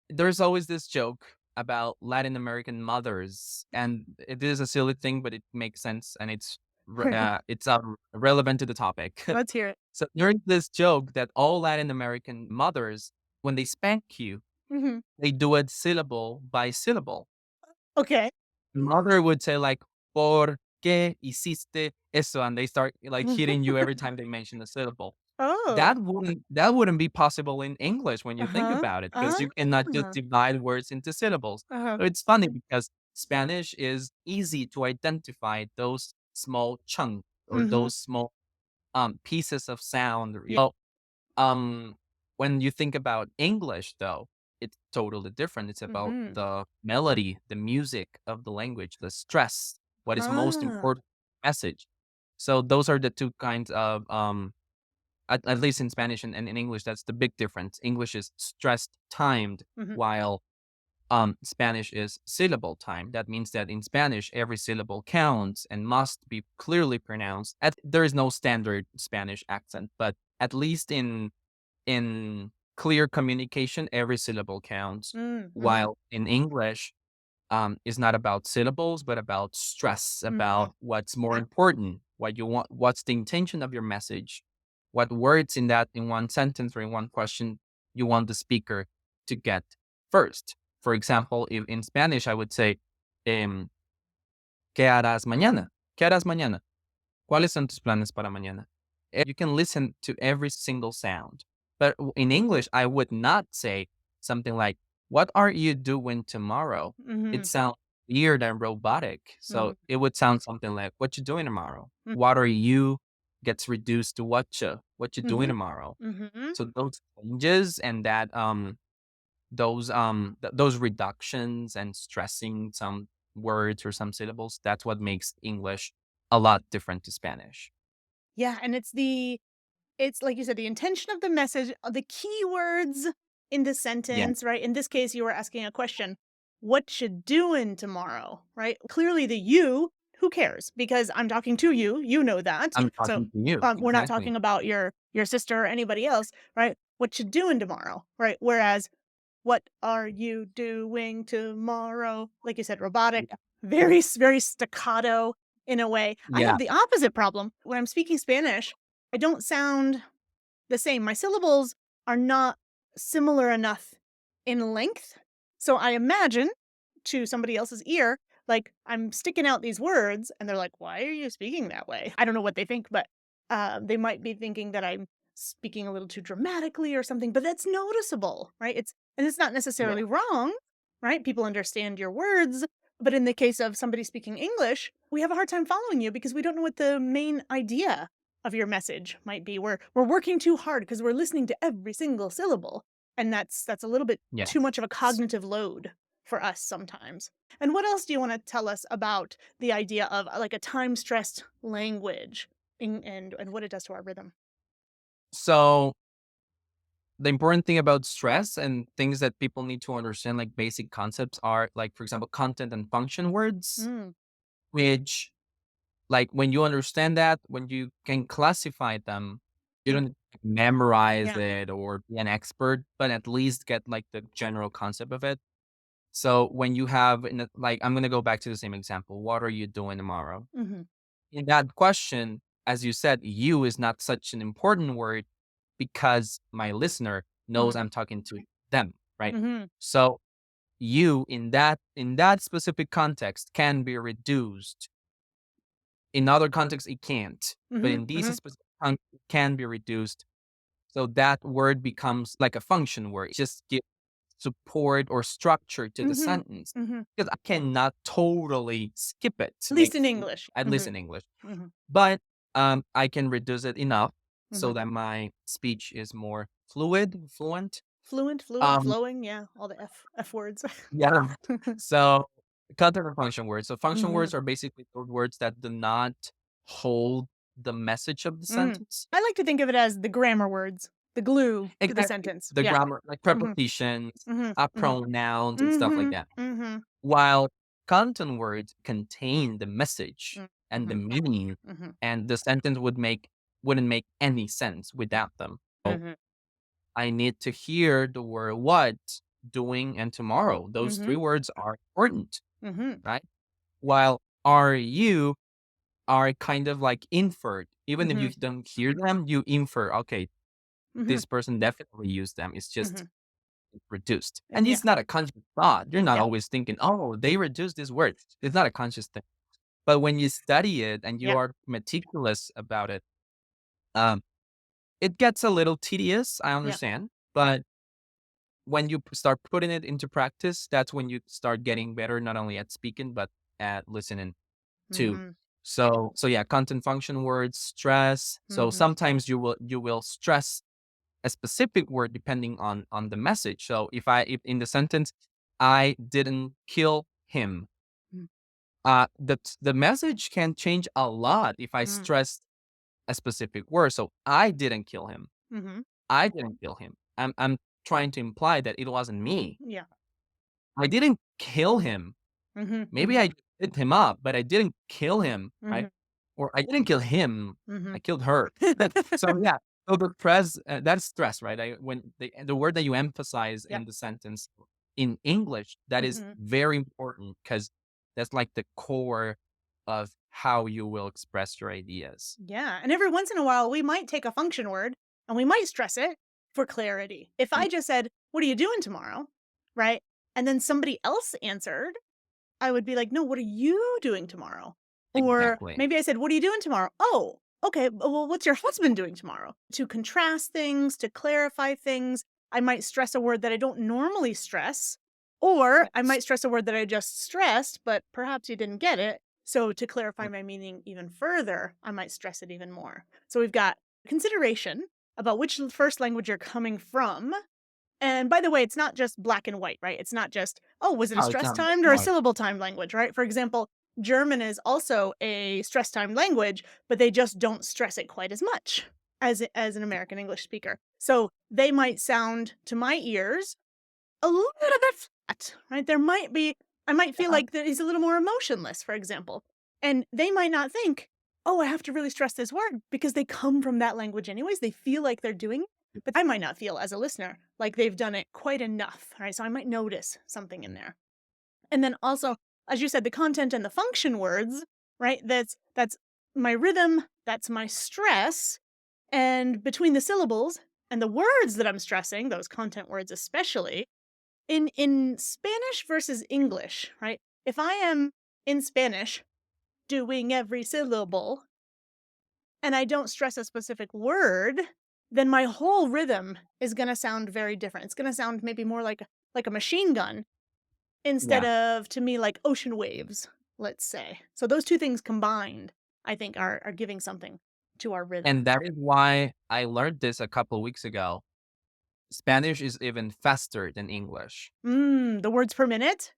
there's always this joke about Latin American mothers, and it is a silly thing, but it makes sense, and it's relevant to the topic. Let's hear it. So there's this joke that all Latin American mothers, when they spank you, Mhm. they do it syllable by syllable. Okay. Mother would say like, "Por qué hiciste eso?" And they start like hitting you every time they mention a syllable. Oh. That wouldn't be possible in English when you think Uh-huh. about it, because Ah. you cannot just divide words into syllables. Uh-huh. So it's funny because Spanish is easy to identify those small chunks or Mhm. those small pieces of sound. Yeah. Um, when you think about English, though, it's totally different. It's about Mhm. the melody, the music of the language, the stress, what is most Ah. important message. So those are the two kinds of at least in Spanish and in English, that's the big difference. English is stressed timed, Mhm. while Spanish is syllable time. That means that in Spanish, every syllable counts and must be clearly pronounced. There is no standard Spanish accent, but at least in clear communication, every syllable counts. Mm. Mhm. While in English, is not about syllables, but about stress, Mhm. about what's more important, what you want, what's the intention of your message, what words in one sentence or in one question you want the speaker to get first. For example, if in Spanish, I would say, em, ¿qué harás mañana? ¿Qué harás mañana? ¿Cuáles son tus planes para mañana? You can listen to every single sound. But in English, I would not say something like, "What are you doing tomorrow?" It Mhm. sounds weird and robotic. So Mhm. it would sound something like, "What you doing tomorrow?" Mm. "What are you?" gets reduced to what you doing Mhm. tomorrow. Mhm. So those changes and those reductions and stressing some words or some syllables, that's what makes English a lot different to Spanish. Yeah, and it's like you said, the intention of the message, the keywords in the Yeah, sentence, right? In this case, you were asking a question, "What you doing tomorrow?" Right? Clearly, the "you," who cares? Because I'm talking to you, you know that. I'm So, talking to you. we're not Exactly. talking about your sister or anybody else, right? what you doing tomorrow, right? Whereas, what are you doing tomorrow? Like you said, robotic, Yeah. very staccato in a way. I Yeah. have the opposite problem. When I'm speaking Spanish, I don't sound the same. My syllables are not similar enough in length. So I imagine to somebody else's ear, like I'm sticking out these words and they're like, why are you speaking that way? I don't know what they think, but they might be thinking that I'm speaking a little too dramatically or something, but that's noticeable, right? And it's not Yeah. necessarily wrong, right? People understand your words. But in the case of somebody speaking English, we have a hard time following you because we don't know what the main idea of your message might be. We're working too hard because we're listening to every single syllable, and that's a little bit too much of a Yes. cognitive load for us sometimes. And what else do you want to tell us about the idea of like a time stressed language and what it does to our rhythm? So the important thing about stress and things that people need to understand, like basic concepts, are like, for example, content and function words, Mm, which, like, when you understand that, when you can classify them, you mm, don't memorize yeah. it or be an expert, but at least get like the general concept of it. So when you have, like, I'm gonna go back to the same example. What are you doing tomorrow? Mm-hmm. In that question, as you said, you is not such an important word because my listener knows I'm talking to them, right? Mm-hmm. So you in that specific context can be reduced. In other contexts, it can't. But Mm-hmm. in these Mm-hmm. specific it can be reduced. So that word becomes like a function word. It just gives support or structure to the Mm-hmm. sentence. Mm-hmm. Because I cannot totally skip it. At Like, least in English. at least Mm-hmm. in English. Mm-hmm. But I can reduce it enough so Mm-hmm. that my speech is more fluent. Fluent, fluid, Um, flowing, yeah, all the F words. yeah. So content and function words. So function Mhm. words are basically those words that do not hold the message of the Mm. sentence. I like to think of it as the grammar words, the glue to the Exactly. sentence. The Yeah. grammar, like Mhm. prepositions, Mhm. Mhm. pronouns, and stuff like Mhm. that. Mhm. While content words contain the message Mm. and the Mhm. meaning, Mhm. and the sentence wouldn't make any sense without them. So Mhm. I need to hear the word what, doing, and tomorrow. Those three Mhm. words are important, Mhm. right? While are you are kind of like inferred. Even if you Mhm. don't hear them, you infer, okay, Mhm. this person definitely used them. It's just Mhm. reduced. And Yeah. it's not a conscious thought. You're not Yeah. always thinking, oh, they reduced this word. It's not a conscious thing. But when you study it and you Yeah. are meticulous about it, um, it gets a little tedious, I Yeah. understand. But when you start putting it into practice, that's when you start getting better, not only at speaking, but at listening too. Mhm. So yeah, content function words, stress. So Mhm. sometimes you will stress a specific word depending on the message. So if in the sentence, I didn't kill him, Mm. the message can change a lot if I Mm. stress a specific word. So I didn't kill him. Mhm. I didn't kill him. I'm trying to imply that it wasn't me. Yeah. I didn't kill him. Mhm. Maybe Mhm. I hit him up, but I didn't kill him, right? Mhm. Or I didn't kill him. I Mhm. killed her. So yeah, so the press that's stress, right? When the word that you emphasize Yeah. in the sentence in English, that is Mhm. very important because that's like the core of how you will express your ideas. Yeah, and every once in a while, we might take a function word and we might stress it for clarity. If I Yeah, just said, "What are you doing tomorrow?" Right? And then somebody else answered, I would be like, "No, what are you doing tomorrow?" Or exactly. maybe I said, "What are you doing tomorrow?" "Oh, okay. Well, what's your husband doing tomorrow?" To contrast things, to clarify things, I might stress a word that I don't normally stress, or I Yes. might stress a word that I just stressed, but perhaps you didn't get it. So to clarify my meaning even further, I might stress it even more. So we've got consideration about which first language you're coming from, and by the way, it's not just black and white, right? It's not just, oh, was it a Oh, it's stress not black timed and or a white. syllable timed language, right? For example, German is also a stress timed language, but they just don't stress it quite as much as an American English speaker. So they might sound to my ears a little bit flat, right? I might feel Yeah, like that he's a little more emotionless, for example. And they might not think, oh, I have to really stress this word because they come from that language anyways. They feel like they're doing it. but I might not feel as a listener like they've done it quite enough, right? So I might notice something in there. And then also, as you said, the content and the function words, right? That's my rhythm, that's my stress, and between the syllables and the words that I'm stressing, those content words especially, in Spanish versus English, right? If I am in Spanish doing every syllable and I don't stress a specific word, then my whole rhythm is going to sound very different. It's going to sound maybe more like a machine gun instead Yeah. of to me like ocean waves, let's say. So those two things combined, I think are giving something to our rhythm. And that is why I learned this a couple weeks ago. Spanish is even faster than English. The words per minute?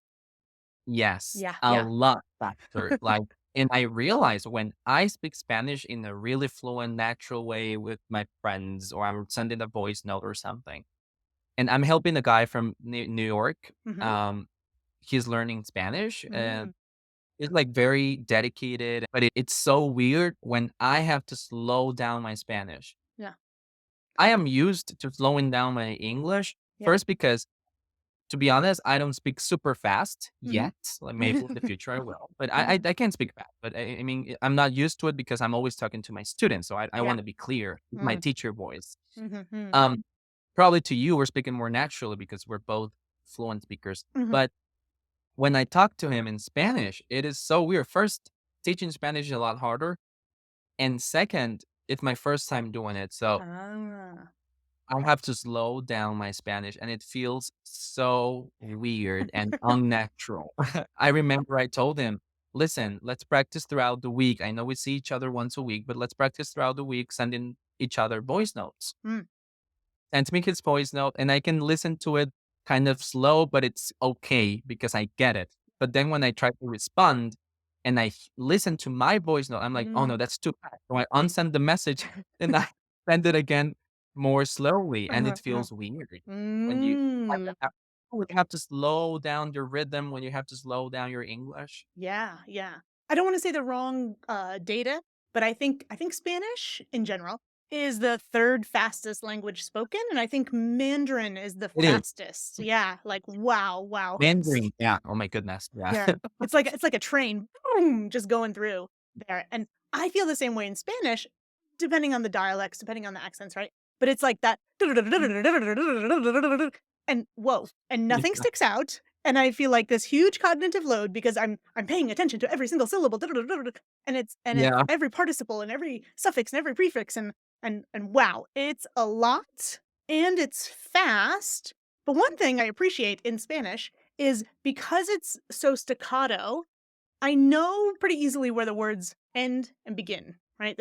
Yes, Yeah, a yeah. lot faster. Like, and I realized when I speak Spanish in a really fluent, natural way with my friends, or I'm sending a voice note or something, and I'm helping a guy from New York. Mhm. Um, he's learning Spanish, and Mm. he's like very dedicated. But it's so weird when I have to slow down my Spanish. Yeah, I am used to slowing down my English yeah. first because to be honest, I don't speak super fast Mhm. yet. Like maybe in the future I will, but I can speak fast. But I mean, I'm not used to it because I'm always talking to my students. So I Yeah. want to be clear, with my Mm. teacher voice. Mhm, mm. Um, Probably to you, we're speaking more naturally because we're both fluent speakers. Mhm. But when I talk to him in Spanish, it is so weird. First, teaching Spanish is a lot harder, and second, it's my first time doing it. So Ah. I have to slow down my Spanish, and it feels so weird and unnatural. I remember I told him, "Listen, let's practice throughout the week. I know we see each other once a week, but let's practice throughout the week, sending each other voice notes." Mm. Sends me his voice note, and I can listen to it kind of slow, but it's okay because I get it. But then when I try to respond and listen to my voice note, I'm like, "Oh no, Mm. that's too fast." So I unsend the message and I send it again more slowly, and Uh-huh, it uh-huh. feels weird when you kind Mm. of have to slow down your rhythm, when you have to slow down your English. Yeah, yeah. I don't wanna say the wrong, data, but I think Spanish, in general, is the 3rd fastest language spoken, and I think Mandarin is the It is. fastest. Yeah, like, wow, wow. Mandarin, yeah. Oh my goodness, yeah. Yeah. It's like a train, boom, just going through there, and I feel the same way in Spanish, depending on the dialects, depending on the accents, right? But it's like that and whoa, and nothing Yeah. sticks out, and I feel like this huge cognitive load because I'm paying attention to every single syllable, and it's Yeah. every participle and every suffix and every prefix and wow, it's a lot and it's fast. But one thing I appreciate in Spanish is because it's so staccato, I know pretty easily where the words end and begin, right?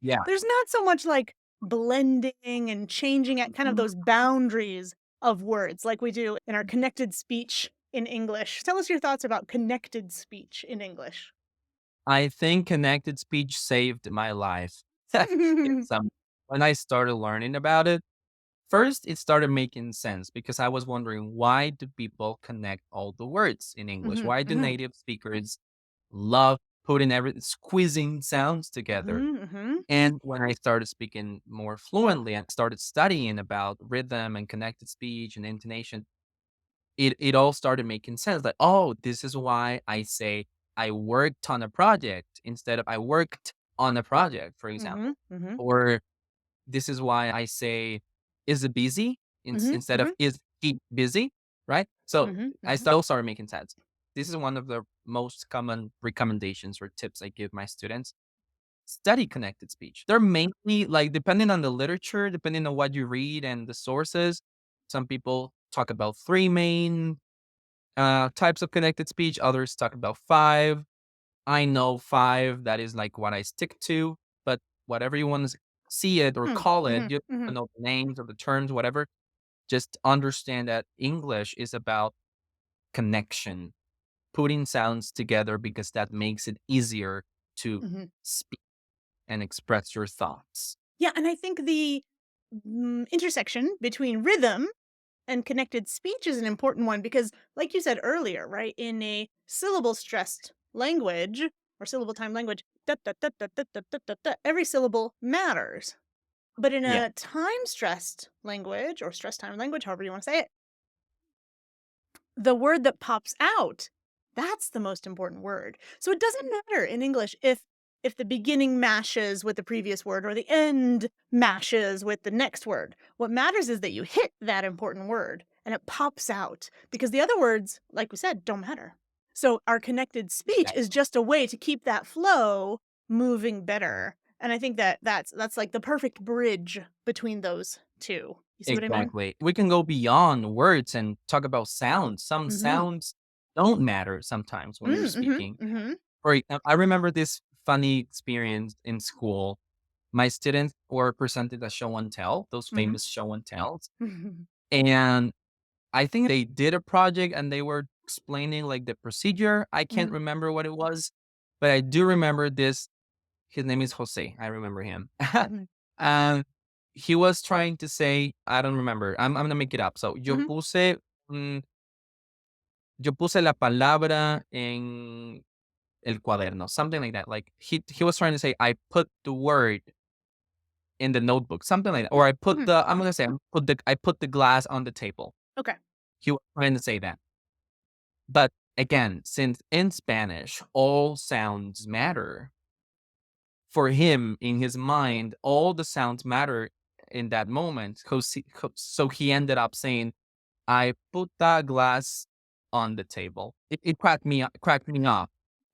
Yeah. There's not so much like blending and changing at kind of those boundaries of words like we do in our connected speech in English. Tell us your thoughts about connected speech in English. I think connected speech saved my life. It's, when I started learning about it, first it started making sense because I was wondering why do people connect all the words in English? Mhm, Why do mhm, native speakers love putting squeezing sounds together? mhm, mhm, And when I started speaking more fluently and started studying about rhythm and connected speech and intonation, it all started making sense. Like, oh, this is why I say I worked on a project instead of I worked on a project, for mhm, example. mhm, Or this is why I say, is it busy mhm, instead of mhm, is he busy? Right. So mhm, I mhm, still started making sense. This is one of the most common recommendations or tips I give my students. Study connected speech. They're mainly like depending on the literature, depending on what you read and the sources. Some people talk about three main types of connected speech. Others talk about five. I know five. That is like what I stick to. But whatever you want to see it or mm, call it, mhm, you don't mhm, know the names or the terms, whatever. Just understand that English is about connection, putting sounds together because that makes it easier to mhm. speak and express your thoughts. Yeah, and I think the intersection between rhythm and connected speech is an important one because, like you said earlier, right, in a syllable stressed language or syllable time language, every syllable matters. But in Yeah, a time-stressed language or stress time language, however you wanna say it, the word that pops out, that's the most important word. So it doesn't matter in English if the beginning mashes with the previous word or the end mashes with the next word. What matters is that you hit that important word and it pops out because the other words, like we said, don't matter. So our connected speech is exactly. just a way to keep that flow moving better. And I think that that's like the perfect bridge between those two. You see what I mean? Exactly. We can go beyond words and talk about sounds. Some Mhm. sounds don't matter sometimes when you're Mhm. speaking. Mhm. I remember this funny experience in school. My students were presented a show and tell, those Mhm. famous show and tells. Mhm. And I think they did a project and they were explaining like the procedure. I can't Mhm. remember what it was, but I do remember this. His name is Jose. I remember him. Mhm. And he was trying to say, I don't remember. I'm gonna make it up. So Mhm. mm, yo puse la palabra en el cuaderno, something like that. Like he was trying to say, I put the word in the notebook, something like that. Or Mhm. I'm gonna say I put the glass on the table. Okay. He was trying to say that. But again, since in Spanish all sounds matter, for him in his mind, all the sounds matter in that moment. So he ended up saying, "I put that glass on the table." It cracked me up.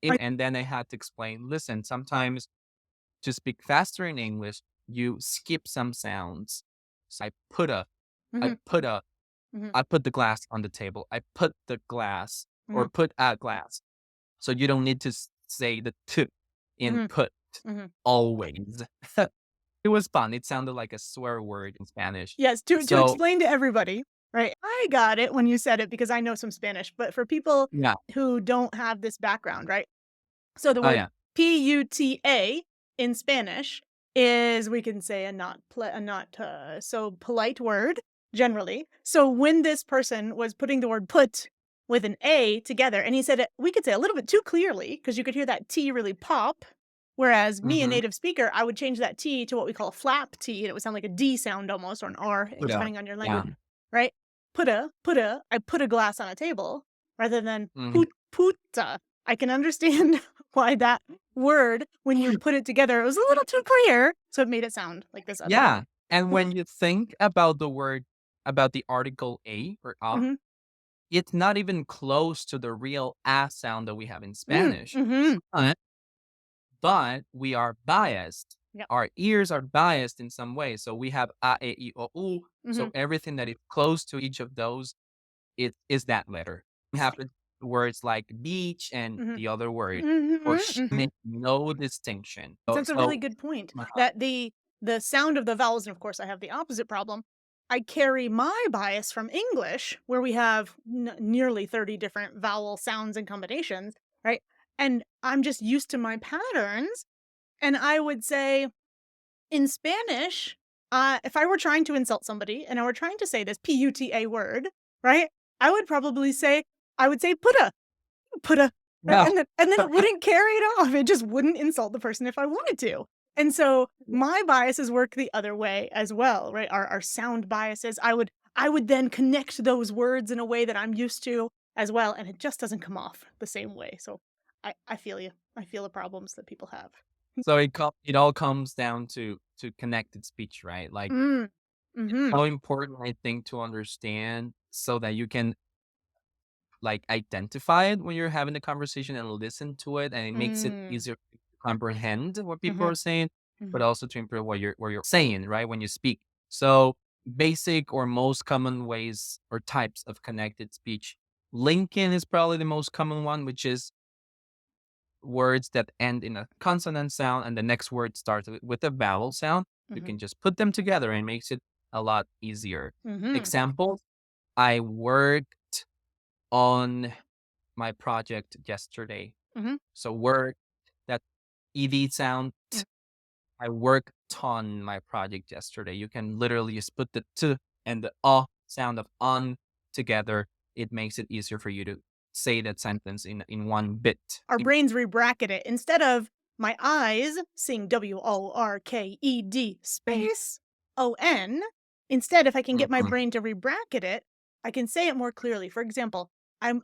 I And then I had to explain, listen, sometimes to speak faster in English, you skip some sounds. So I Mhm. put a, Mhm. I put the glass on the table. I put the glass or Mhm. put a glass. So you don't need to say the t in Mhm. put Mhm. always. It was fun. It sounded like a swear word in Spanish. Yes, to So explain to everybody, right? I got it when you said it because I know some Spanish, but for people yeah. who don't have this background, right? So the Oh word yeah. puta in Spanish is we can say a not so polite word generally. So when this person was putting the word put with an a together, and he said it, we could say a little bit too clearly because you could hear that t really pop. Whereas me, a Mhm. native speaker, I would change that t to what we call a flap t, and it would sound like a d sound almost or an r, Yeah. depending on your Yeah. language, right? I put a glass on a table rather than Mhm. puta. I can understand why that word, when you put it together, it was a little too clear, so it made it sound like this other way. Yeah. And when you think about the word about the article a or a, Mhm. it's not even close to the real a sound that we have in Mm, Spanish. mhm. But but we are biased. Yep. Our ears are biased in some way. So we have a, e, I, o, u. So Mhm. everything that is close to each of those, it is that letter. We have words like beach and Mhm. the other word, or Mhm, mhm. make no distinction. That's a really So good point, uh, that the sound of the vowels, and of course, I have the opposite problem. I carry my bias from English, where we have nearly 30 different vowel sounds and combinations, right? And I'm just used to my patterns, and I would say in Spanish, if I were trying to insult somebody and I were trying to say this puta word, right? I would probably say I would say puta, right? no. And then it wouldn't carry it off. It just wouldn't insult the person if I wanted to. And so my biases work the other way as well, right? Our sound biases. I would then connect those words in a way that I'm used to as well, and it just doesn't come off the same way. So I feel you. I feel the problems that people have. So it all comes down to connected speech, right? Like Mm. Mhm. how important I think to understand so that you can like identify it when you're having the conversation and listen to it, and it makes it Mm. easier to comprehend what people are Mhm. saying, but Mhm. also to improve what you're saying, right? When you speak. So basic or most common ways or types of connected speech. Linking is probably the most common one, which is words that end in a consonant sound and the next word starts with a vowel sound. You Mhm. can just put them together and it makes it a lot easier. Mhm. Example, I worked on my project yesterday. Mhm. So work, that ed sound. Mm. I worked on my project yesterday. You can literally just put the t and the sound of on together. It makes it easier for you to say that sentence in one bit. Our brains rebracket it. Instead of my eyes seeing WORKED space, T-O-N, instead, if I can get my Mhm. brain to rebracket it, I can say it more clearly. For example,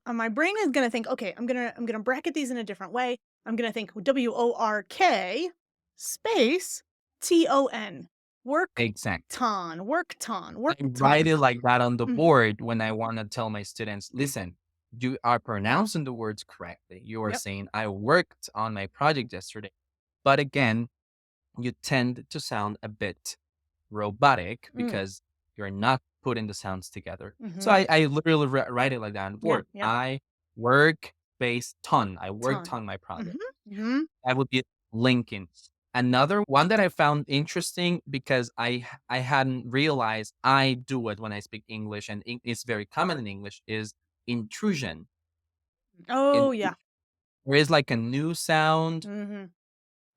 my brain is gonna think, "Okay, I'm gonna bracket these in a different way. I'm gonna think W-O-R-K space T-O-N. Exactly. Workton, I workton." write it like that on the Mhm. board when I wanna tell my students, "Listen, you are pronouncing the words correctly. You are Yep. saying, 'I worked on my project yesterday.' But again, you tend to sound a bit robotic Mm. because you're not putting the sounds together." So Mhm. I literally write it like that on the Yeah, board. yeah. I work space ton. I worked Ton. on my project. Mhm. Mhm. That would be linking. Another one that I found interesting because I hadn't realized I do it when I speak English, and it's very common in English, is intrusion. Oh, In yeah. There is like a new sound Mhm.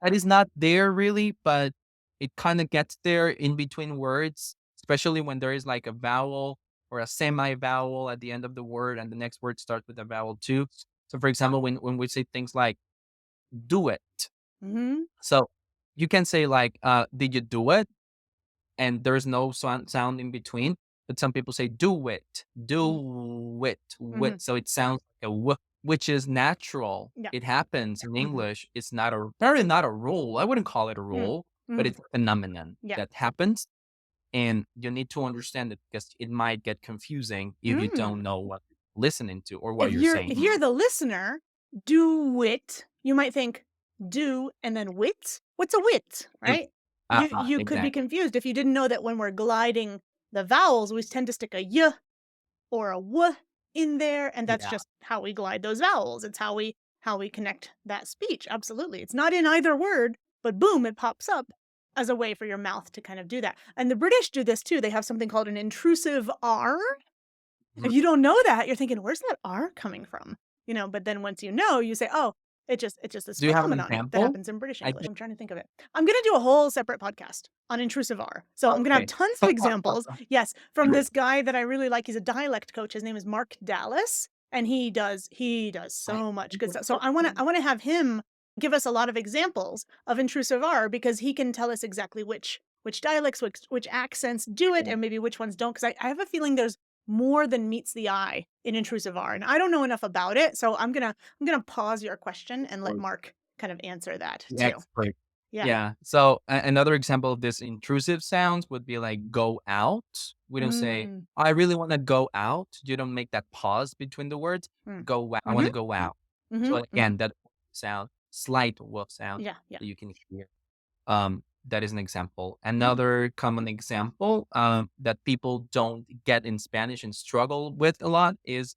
that is not there really, but it kind of gets there in between words, especially when there is like a vowel or a semi-vowel at the end of the word, and the next word starts with a vowel too. So, for example, when we say things like "do it," Mhm. so you can say like, "Did you do it?" And there's no sound in between. But some people say Mhm. do it, wit. Mhm. So it sounds like a w, which is natural. Yeah. It happens in Mhm. English. It's not a apparently not a rule. I wouldn't call it a Mm. rule, but Mhm. it's a phenomenon Yeah. that happens, and you need to understand it because it might get confusing if you don't Mm. know what you're listening to or what you're If saying. you're the listener, do wit, you might think do and then wit. What's a wit, Yep. right? You could be Exactly. confused if you didn't know that when we're gliding the vowels, we tend to stick a y or a w in there, and that's Yeah. just how we glide those vowels. It's how we connect that speech. Absolutely. It's not in either word, but boom, it pops up as a way for your mouth to kind of do that. And the British do this too. They have something called an intrusive R. If Mhm. you don't know that, you're thinking, "Where's that R coming from?" But then once you know, you say, "Oh, it's just this Do you have an phenomenon that example? happens in British I English." think I'm trying to think of it. I'm gonna do a whole separate podcast on intrusive R. So I'm gonna have okay. tons of examples, yes, from this guy that I really like. He's a dialect coach. His name is Mark Dallas, and he does so much good stuff. So I wanna have him give us a lot of examples of intrusive R because he can tell us exactly which dialects, which accents do it, and maybe which ones don't. Because I have a feeling there's more than meets the eye in intrusive R, and I don't know enough about it, so I'm gonna pause your question and let Mark kind of answer that The too. expert. Yeah. Yeah. So another example of this intrusive sounds would be like go out. We don't say, Mm. I really want to go out. You don't make that pause between the words. Mm. Go out. I want Mhm. to go out. Mhm. So Mhm. again, that sound, slight wolf sound Yeah, yeah. that you can hear. That is an example. Mhm. Another common example that people don't get in Spanish and struggle with a lot is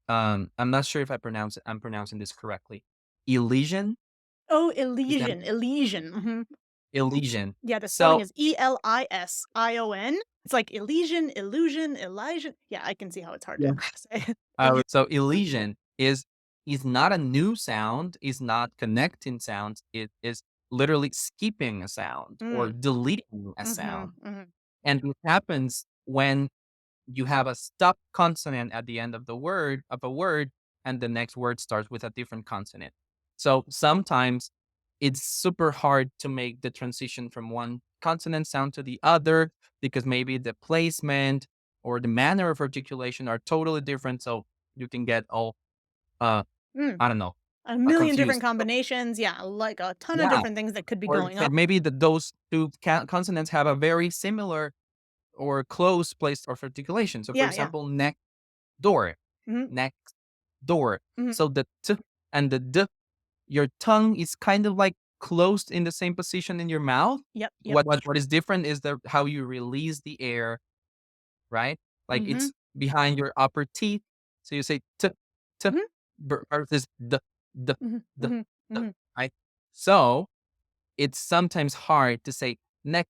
I'm not sure if I'm pronouncing this correctly. Elysian. Oh, Is that Elysian, Elysian, mhm. Elysian? Yeah, the spelling So is Elision. It's like Elysian, illusion, Elijah. Yeah, I can see how it's hard to say. So Elysian is not a new sound, is not connecting sounds. It is literally skipping a sound or Mm. deleting a Mhm, sound. mhm. And it happens when you have a stop consonant at the end of a word, and the next word starts with a different consonant. So sometimes it's super hard to make the transition from one consonant sound to the other because maybe the placement or the manner of articulation are totally different. So you can get all uh Mm. I don't know, A million different confused. So, combinations, yeah, like a ton of yeah, different things that could be or going on. maybe those two consonants have a very similar or close place of articulation. So, for Yeah, yeah. example, neck door, Mhm, next door. mhm. So the t and the d, your tongue is kind of like closed in the same position in your mouth. Yep, yep. What is different is the how you release the air, right? Like Mhm, it's behind your upper teeth. So you say t mhm, versus d mhm, d mhm, d, mhm. right? So it's sometimes hard to say next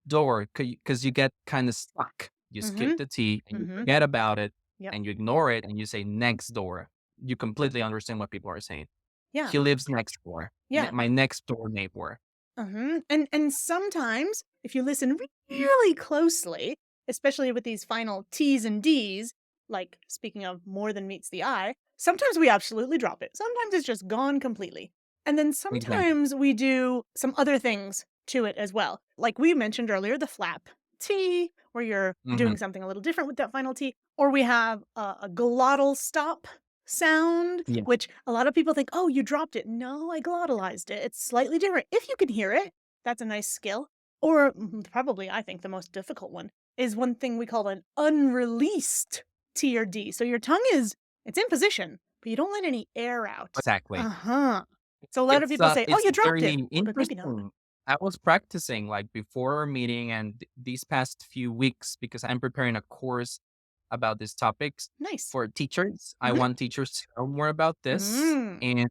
door because you get kind of stuck. You skip Mhm, the T and you mhm. forget about it Yep. and you ignore it and you say next door. You completely understand what people are saying. Yeah, He lives next door. yeah. My next door neighbor. Mhm, and sometimes, if you listen really closely, especially with these final T's and D's, like, speaking of more than meets the eye, sometimes we absolutely drop it. Sometimes it's just gone completely. And then Exactly. sometimes we do some other things to it as well. Like we mentioned earlier, the flap T, where you're doing Mhm. something a little different with that final T, or we have a glottal stop sound, Yeah, which a lot of people think, oh, you dropped it. No, I glottalized it. It's slightly different. If you can hear it, that's a nice skill. Or probably, I think, the most difficult one is one thing we call an unreleased T or D. So your tongue it's in position, but you don't let any air out. exactly. Uh-huh. So a lot of people say, "Oh, It's you dropped very it," but maybe not. interesting. I was practicing, like, before our meeting and these past few weeks because I'm preparing a course about these topics Nice. for teachers. I Mhm. want teachers to know more about this, Mm, and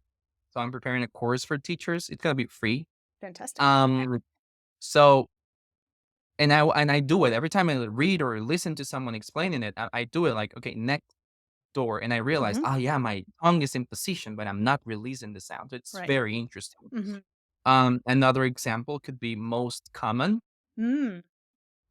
so I'm preparing a course for teachers. It's gonna be free. fantastic. So and I do it every time I read or listen to someone explaining it. I do it like, okay, next door, and I realize, Mhm. oh yeah, my tongue is in position, but I'm not releasing the sound. It's Right. very interesting. Mhm. Another example could be most common. Mm.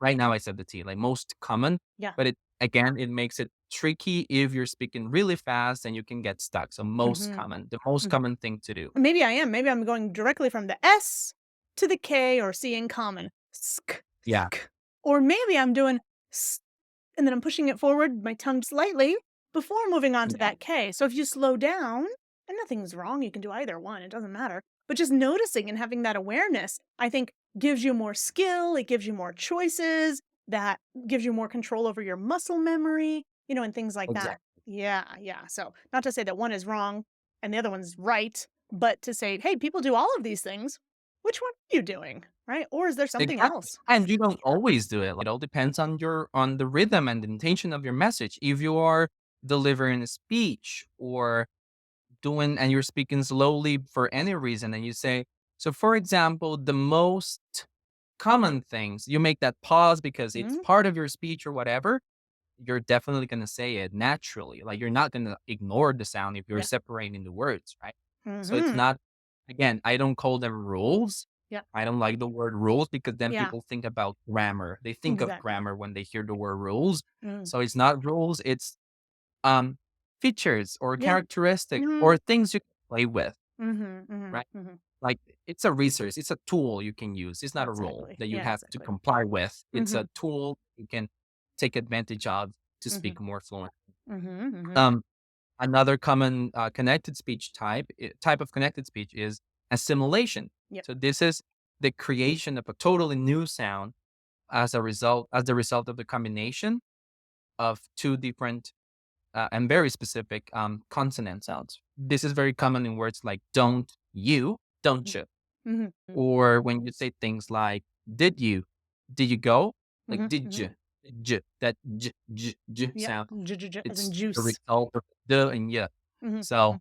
Right now, I said the T, like most common, Yeah. but it makes it tricky if you're speaking really fast and you can get stuck. So most Mhm. common, the most Mhm. common thing to do. Maybe I am. Maybe I'm going directly from the S to the K or C in common. Sk, Yeah, sk. Or maybe I'm doing s and then I'm pushing it forward, my tongue slightly, before moving on to yeah, that K. So if you slow down, and nothing's wrong, you can do either one, it doesn't matter. But just noticing and having that awareness, I think gives you more skill, it gives you more choices, that gives you more control over your muscle memory, and things like that. exactly. Yeah, yeah. So not to say that one is wrong and the other one's right, but to say, hey, people do all of these things. Which one are you doing? Right? Or is there something Exactly. else? And you don't always do it. Like, it all depends on on the rhythm and the intention of your message. If you are delivering a speech or doing and you're speaking slowly for any reason and you say, so for example, the most common things, you make that pause because it's Mm, part of your speech or whatever, you're definitely going to say it naturally. Like you're not going to ignore the sound if you're yeah. separating the words, right? So it's Hmm. not, again, I don't call them rules. Yeah. I don't like the word rules because then Yeah. people think about grammar. They think of Exactly. grammar when they hear the word rules. Mm. So it's not rules, it's um features or Yeah. characteristics Mhm. or things you can play with, Mhm, mhm, right? mhm. Like it's a resource, it's a tool you can use. It's not a rule Exactly. that you Yeah, have to exactly. comply with. It's a Mhm, tool you can take advantage of to mhm, speak more fluent. mhm, mhm. Um, Another common connected speech type of connected speech is assimilation. Yep. So this is the creation of a totally new sound as the result of the combination of two different and very specific consonant sounds. This is very common in words like don't you, don't Mhm, you, mhm, or when you say things like did you go, like mhm, did mhm. you, that j Yep. sound. As in It's the juice. result of the and yeah. Mhm, So mhm.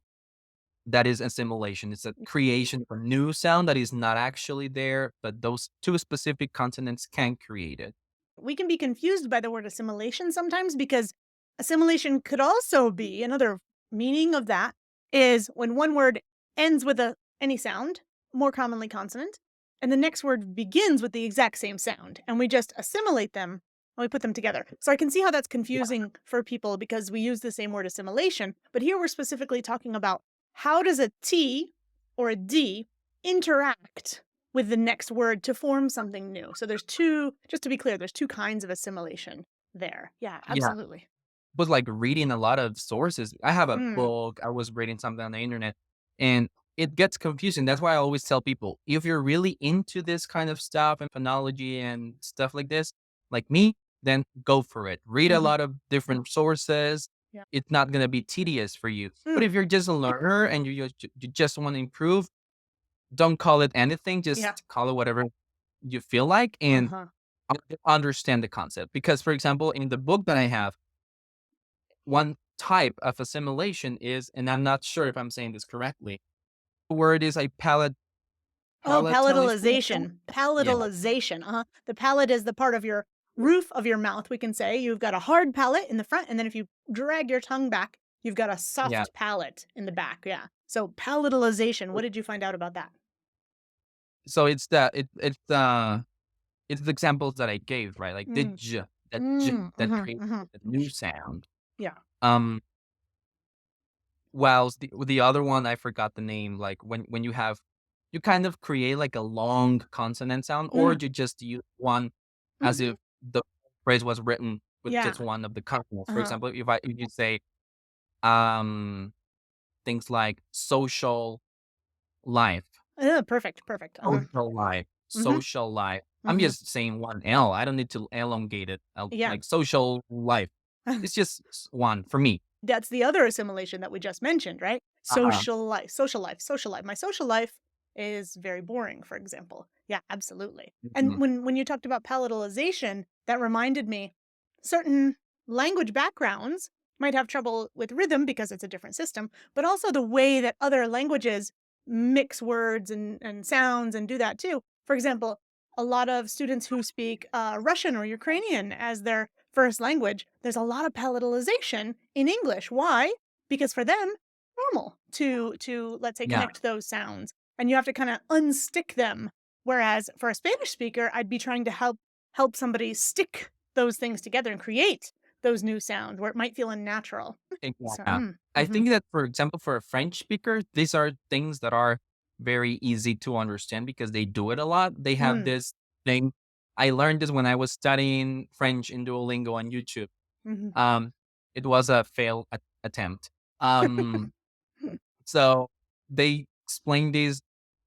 that is assimilation. It's a creation of a new sound that is not actually there, but those two specific consonants can create it. We can be confused by the word assimilation sometimes because assimilation could also be another meaning of that is when one word ends with any sound, more commonly consonant, and the next word begins with the exact same sound, and we just assimilate them and we put them together. So I can see how that's Yeah, confusing for people because we use the same word assimilation, but here we're specifically talking about how does a T or a D interact with the next word to form something new. So there's two, just to be clear, there's two kinds of assimilation there. Yeah, yeah. absolutely. But like reading a lot of sources. I have a Mm, book. I was reading something on the internet, and it gets confusing. That's why I always tell people if you're really into this kind of stuff and phonology and stuff like this, like me, then go for it. Read a mhm, lot of different sources. yeah. It's not gonna be tedious for you. But Mm, if you're just a learner and you just want to improve, don't call it anything. yeah. Just call it whatever you feel like and Uh-huh. understand the concept. Because, for example, in the book that I have, one type of assimilation is, and I'm not sure if I'm saying this correctly, the word is a Oh, palatalization? palatalization. Yeah, Palatalization. Uh-huh. The palate is the part of your roof of your mouth, we can say. You've got a hard palate in the front, and then if you drag your tongue back, you've got a yeah. soft palate in the back. Yeah. So palatalization. What did you find out about that? So it's the examples that I gave, right? Like the Mm, j mm, that mhm, creates mhm. a new sound. Yeah. Um, whilst the other one I forgot the name. Like when you have you kind of create like a long consonant sound, or Mhm. you just use one as Mhm. if the phrase was written with just Yeah. one of the consonants. For Uh-huh. example, if you say um things like life, Perfect, perfect. Uh-huh. social life, Mhm. social life. I'm Mhm. just saying one L. I don't need to elongate it. Yeah. Like social life. It's just one for me. That's the other assimilation that we just mentioned, right? Uh-huh. Social life, social life, social life. My social life is very boring, for example. Yeah, absolutely. And Mhm. when you talked about palatalization, that reminded me certain language backgrounds might have trouble with rhythm because it's a different system, but also the way that other languages mix words and sounds and do that too. For example, a lot of students who speak Russian or Ukrainian as their first language, there's a lot of palatalization in English. Why? Because for them, normal to let's say Yeah, connect those sounds, and you have to kind of unstick them. Whereas for a Spanish speaker, I'd be trying to help somebody stick those things together and create those new sounds where it might feel unnatural. So, yeah. I mhm, think that, for example, for a French speaker, these are things that are very easy to understand because they do it a lot. They have mm, this thing. I learned this when I was studying French in Duolingo on YouTube. mhm. Um, it was a failed attempt. Um, so they explain this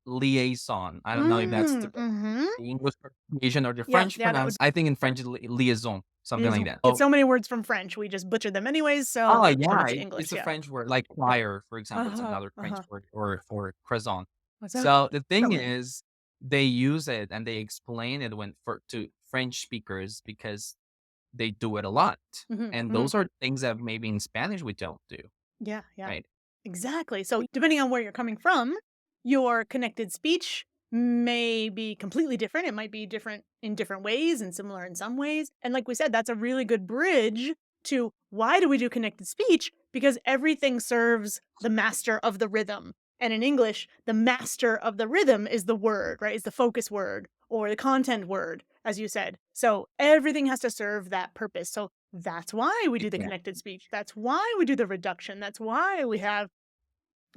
liaison. I don't know if that's Mm, mhm. the English pronunciation or the Yeah, French yeah, that would pronounce. I think in French it's liaison, something like liaison. that. It's Oh, so many words from French, we just butcher them anyways, so oh we change yeah, it to English, it's a yeah. French word, like Yeah. choir, for example, it's Uh-huh, another French uh-huh. word, or for croissant. So So the thing so is, they use it and they explain it when for to French speakers because they do it a lot, mhm, and mhm. those are things that maybe in Spanish we don't do, Yeah, yeah. right? Exactly. So depending on where you're coming from, your connected speech may be completely different. It might be different in different ways and similar in some ways. And like we said, that's a really good bridge to why do we do connected speech? Because everything serves the master of the rhythm. And in English, the master of the rhythm is the word, right? Is the focus word or the content word, as you said. So everything has to serve that purpose. So that's why we do the Yeah. connected speech. That's why we do the reduction. That's why we have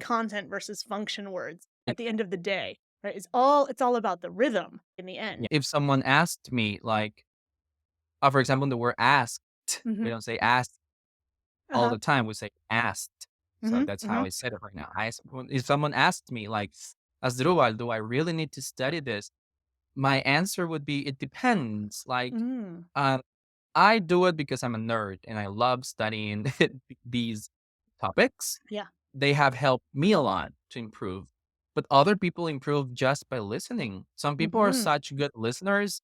content versus function words at the end of the day, right? It's all about the rhythm in the Yeah. end. If someone asked me, like, for example, the word asked, we Mhm. don't say asked all Uh-huh. the time. We say asked. So Mhm. that's how Mhm. I said it right now. If someone asked me, like, Asdruval, do I really need to study this? My answer would be, it depends. Like, Mm. um, I do it because I'm a nerd and I love studying these topics. Yeah. They have helped me a lot to improve. But other people improve just by listening. Some people are Mhm. such good listeners,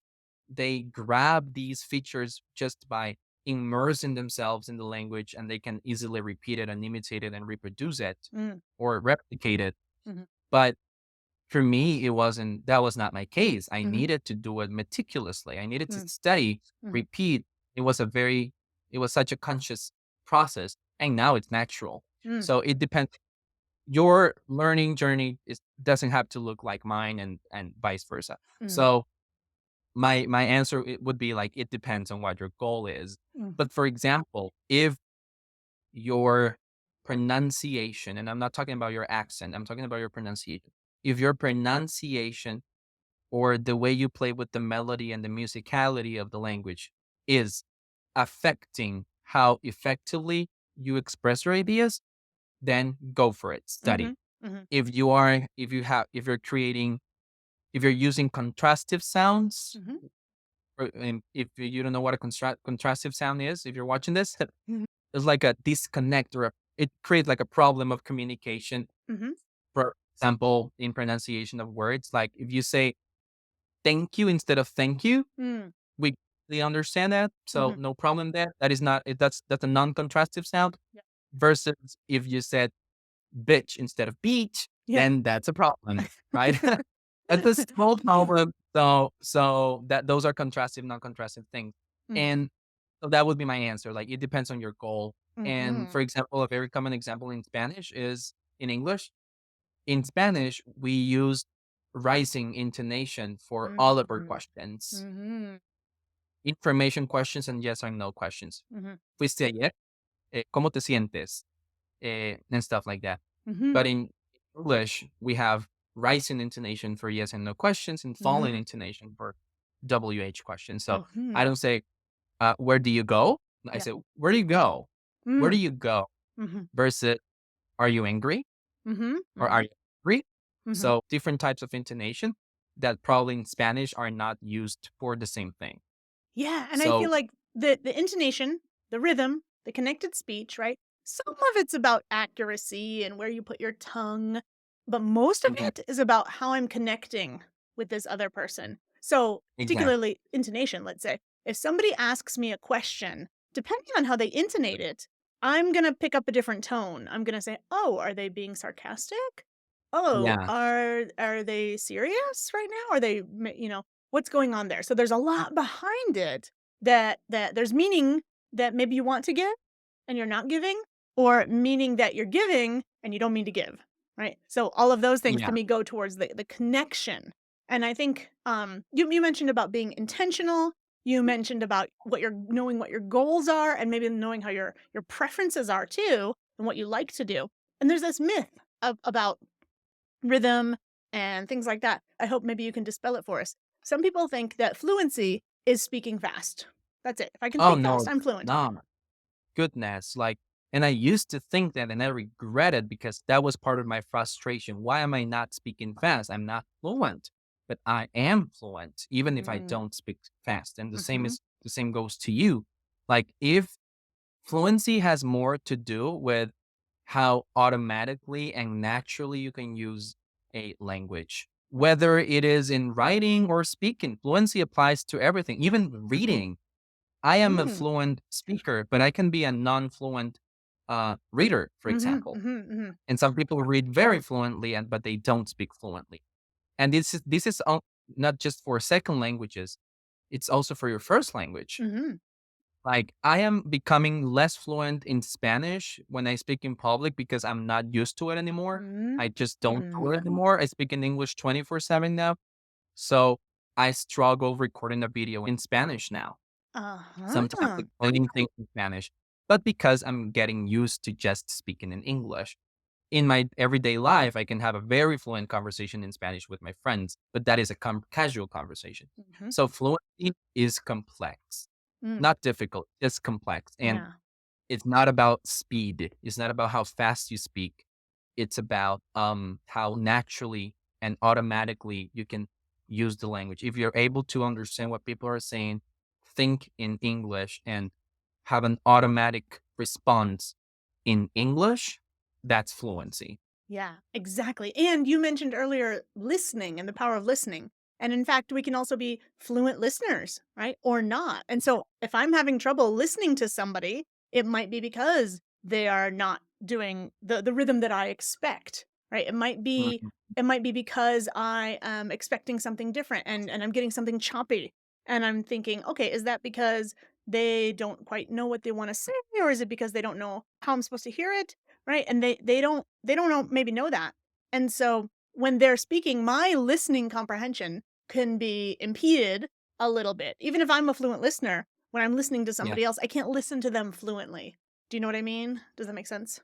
they grab these features just by immersing themselves in the language and they can easily repeat it and imitate it and reproduce it Mm. or replicate it. Mhm. But for me, that was not my case. I Mhm. needed to do it meticulously. I needed to Mm. study, Mhm. repeat. It was it was such a conscious process. And now it's natural. Mm. So it depends. Your learning journey doesn't have to look like mine, and vice versa. Mm. So my answer, it would be like, it depends on what your goal is. Mm. But for example, if your pronunciation, and I'm not talking about your accent, I'm talking about your pronunciation. If your pronunciation or the way you play with the melody and the musicality of the language is affecting how effectively you express your ideas, then go for it. Study. Mhm. Mhm. If you're creating, if you're using contrastive sounds, Mhm. and if you don't know what a contrastive sound is, if you're watching this, Mhm. it's like a disconnect, or it creates like a problem of communication. Mhm. For example, in pronunciation of words, like if you say thank you instead of thank you, Mm. we completely understand that. So Mhm. no problem there. That is not it, that's a non-contrastive sound. Yeah. Versus if you said bitch instead of beach, Yeah. then that's a problem, right? That's a small problem. So that those are contrastive, non-contrastive things. Mm. And so that would be my answer. Like, it depends on your goal. And Mhm. for example, a very common example in Spanish is in English. In Spanish, we use rising intonation for all of our Mhm. questions, Mhm. information questions, and yes or no questions. Mhm. Fuiste ayer? ¿Cómo te sientes? And stuff like that. Mhm. But in English, we have rising intonation for yes and no questions and falling Mm-hmm. intonation for WH questions. So Mm-hmm. I don't say, where do you go? I Yeah. say, where do you go? Where do Mm. you go? Mm-hmm. Versus, are you angry Mm-hmm. or Mm-hmm. are you angry? Mm-hmm. So different types of intonation that probably in Spanish are not used for the same thing. Yeah, and I feel So like the intonation, the rhythm, the connected speech, right? Some of it's about accuracy and where you put your tongue, but most of mhm, it is about how I'm connecting with this other person. So, exactly. particularly intonation, let's say. If somebody asks me a question, depending on how they intonate it, I'm going to pick up a different tone. I'm going to say, "Oh, are they being sarcastic? Oh, Yeah. are they serious right now? Are they, what's going on there?" So there's a lot behind it that there's meaning that maybe you want to give and you're not giving, or meaning that you're giving and you don't mean to give, right? So all of those things to Yeah. me go towards the connection. And I think you mentioned about being intentional. You mentioned about what you're knowing what your goals are and maybe knowing how your preferences are too and what you like to do. And there's this myth about rhythm and things like that. I hope maybe you can dispel it for us. Some people think that fluency is speaking fast. That's it. If I can Oh, speak fast, no. I'm fluent. No. Goodness, like, and I used to think that and I regret it because that was part of my frustration. Why am I not speaking fast? I'm not fluent, but I am fluent even if I Mm, don't speak fast. And mhm, the same goes to you. Like if fluency has more to do with how automatically and naturally you can use a language, whether it is in writing or speaking. Fluency applies to everything, even reading. I am a mm, fluent speaker, but I can be a non-fluent reader, for mhm, example. mhm, mhm, And some people read very fluently, but they don't speak fluently. And not just for second languages; it's also for your first language. mhm, Like I am becoming less fluent in Spanish when I speak in public because I'm not used to it anymore. mm, I just don't do mm. it anymore. I speak in English 24/7 now. So I struggle recording a video in Spanish now. Sometimes Uh-huh. explaining things in Spanish, but because I'm getting used to just speaking in English. In my everyday life, I can have a very fluent conversation in Spanish with my friends, but that is a casual conversation. Mhm, So fluency is complex, mm. not difficult, just complex. And Yeah. it's not about speed. It's not about how fast you speak. It's about how naturally and automatically you can use the language. If you're able to understand what people are saying, think in English and have an automatic response in English, that's fluency. Yeah, exactly. And you mentioned earlier listening and the power of listening. And in fact, we can also be fluent listeners, right? Or not. And so if I'm having trouble listening to somebody, it might be because they are not doing the rhythm that I expect, right? Mhm. It might be because I am expecting something different and I'm getting something choppy. And I'm thinking, okay, is that because they don't quite know what they want to say, or is it because they don't know how I'm supposed to hear it? Right, and they don't know maybe know that. And so when they're speaking, my listening comprehension can be impeded a little bit. Even if I'm a fluent listener, when I'm listening to Yeah, somebody else, I can't listen to them fluently. Do you know what I mean? Does that make sense?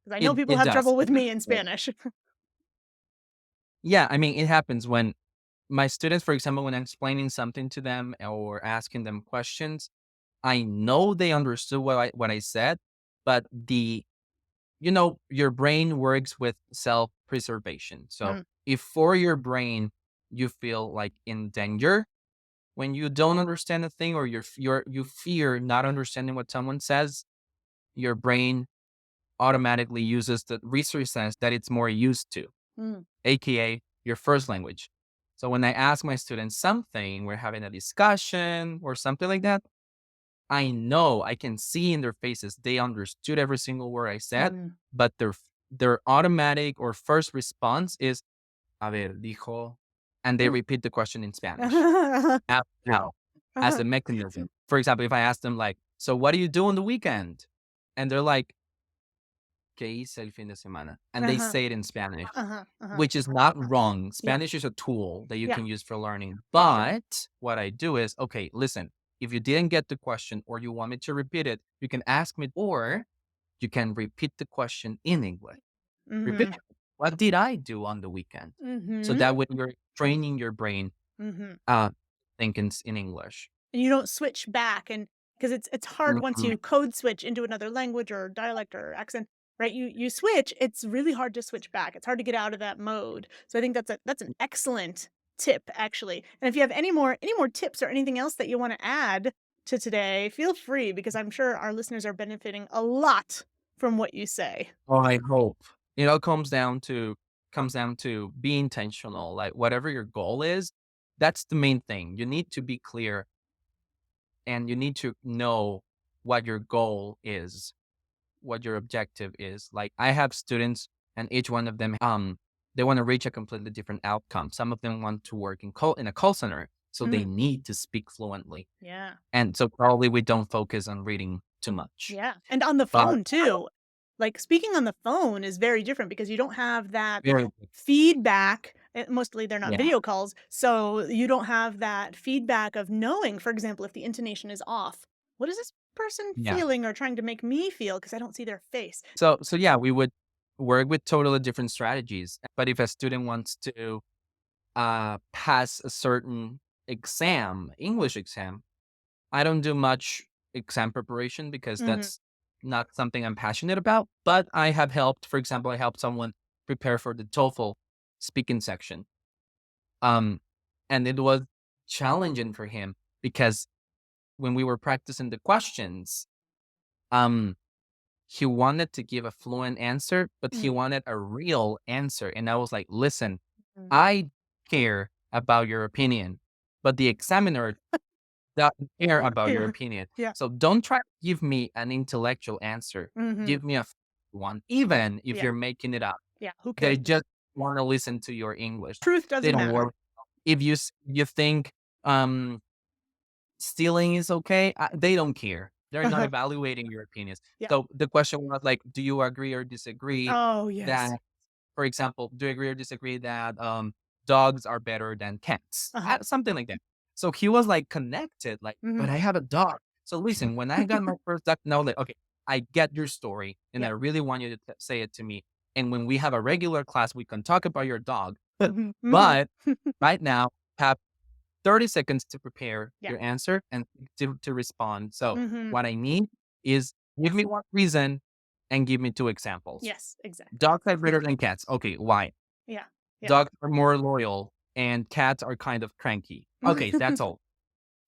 Because I know people it have does. trouble with me in Spanish. Yeah, I mean, it happens when my students, for example, when I'm explaining something to them or asking them questions, I know they understood what I said, but your brain works with self-preservation. So Mm, if for your brain you feel like in danger when you don't understand a thing or you fear not understanding what someone says, your brain automatically uses the research sense that it's more used to, mm, aka your first language. So when I ask my students something, we're having a discussion or something like that, I know I can see in their faces they understood every single word I said, mm. but their automatic or first response is "A ver, dijo," and they Mm. repeat the question in Spanish. Now, as a mechanism. For example, if I ask them like, "So what do you do on the weekend?" And they're like, "¿Qué hice el fin de semana?" And they Uh-huh, say it in Spanish, uh-huh, uh-huh. which is not wrong. Yeah, Spanish is a tool that you yeah, can use for learning. sure. But what I do is, okay, listen, if you didn't get the question or you want me to repeat it, you can ask me, or you can repeat the question in English. Repeat Mhm. it. what did I do on the weekend? So Mhm. that way you're training your brain, Mhm. uh, think in English. And you don't switch back, and because it's hard once Mhm. you code switch into another language or dialect or accent, right? You switch, it's really hard to switch back. It's hard to get out of that mode. So I think that's an excellent tip, actually. And if you have any more tips or anything else that you wanna add to today, feel free because I'm sure our listeners are benefiting a lot from what you say. Oh, I hope. It all comes down to be intentional. Like whatever your goal is, that's the main thing. You need to be clear and you need to know what your goal is, what your objective is. Like I have students and each one of them they want to reach a completely different outcome. Some of them want to work in a call center, so they Mm, need to speak fluently. yeah. And so probably we don't focus on reading too much. Yeah, and on the But phone too. Like, speaking on the phone is very different because you don't have that very feedback. Mostly they're not yeah, video calls, so you don't have that feedback of knowing, for example, if the intonation is off. What is this person yeah. feeling or trying to make me feel? Because I don't see their face. So yeah, we would work with totally different strategies. But if a student wants to pass a certain exam, English exam, I don't do much exam preparation because Mhm, that's not something I'm passionate about. But I have helped, for example, I helped someone prepare for the TOEFL speaking section. Um, and it was challenging for him because when we were practicing the questions, um, he wanted to give a fluent answer, but he mm, wanted a real answer. And I was like, listen, mm. I care about your opinion, but the examiner doesn't care about your Yeah, opinion. yeah. So don't try to give me an intellectual answer. Mhm, Give me a one, even if yeah, you're making it up. yeah, who They cares? just want to listen to your English. Truth They doesn't don't matter. worry. If you think um, stealing is okay, they don't care. They're not Uh-huh, evaluating your opinions. yeah. So the question was like, do you agree or disagree Oh, that, yes. for example, do you agree or disagree that dogs are better than cats? Uh-huh, Something like that. So he was like connected, like, but mhm. I have a dog. So listen, when I got my first dog, now like, okay, I get your story, and I Yeah. really want you to say it to me. And when we have a regular class, we can talk about your dog. Mhm, mhm. But right now, have 30 seconds to prepare Yeah. your answer and to respond. So Mhm. what I need is give me one reason and give me two examples. Yes, exactly. Dogs are better than cats. Okay, why? Yeah, yeah. Dogs are more loyal and cats are kind of cranky. Okay, that's all.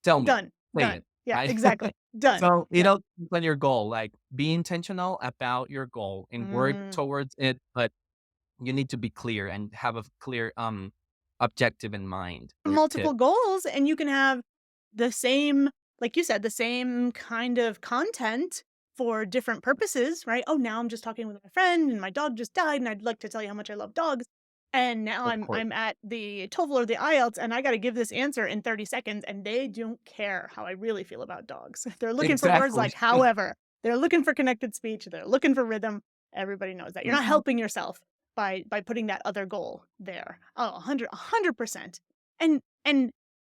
Tell me. Done, Say done. it. Yeah, Right? exactly. Done. So, Yeah. plan your goal. Like be intentional about your goal and work Mhm. towards it, but you need to be clear and have a clear objective in mind. Your tip. Multiple goals, and you can have the same, like you said, the same kind of content for different purposes, right? "Oh, now I'm just talking with my friend, and my dog just died, and I'd like to tell you how much I love dogs." And now Of I'm course. I'm at the TOEFL or the IELTS, and I gotta give this answer in 30 seconds, and they don't care how I really feel about dogs. They're looking for words Exactly. like "however." They're looking for connected speech, they're looking for rhythm. Everybody knows that. You're not Mhm. helping yourself by putting that other goal there. Oh, 100%. And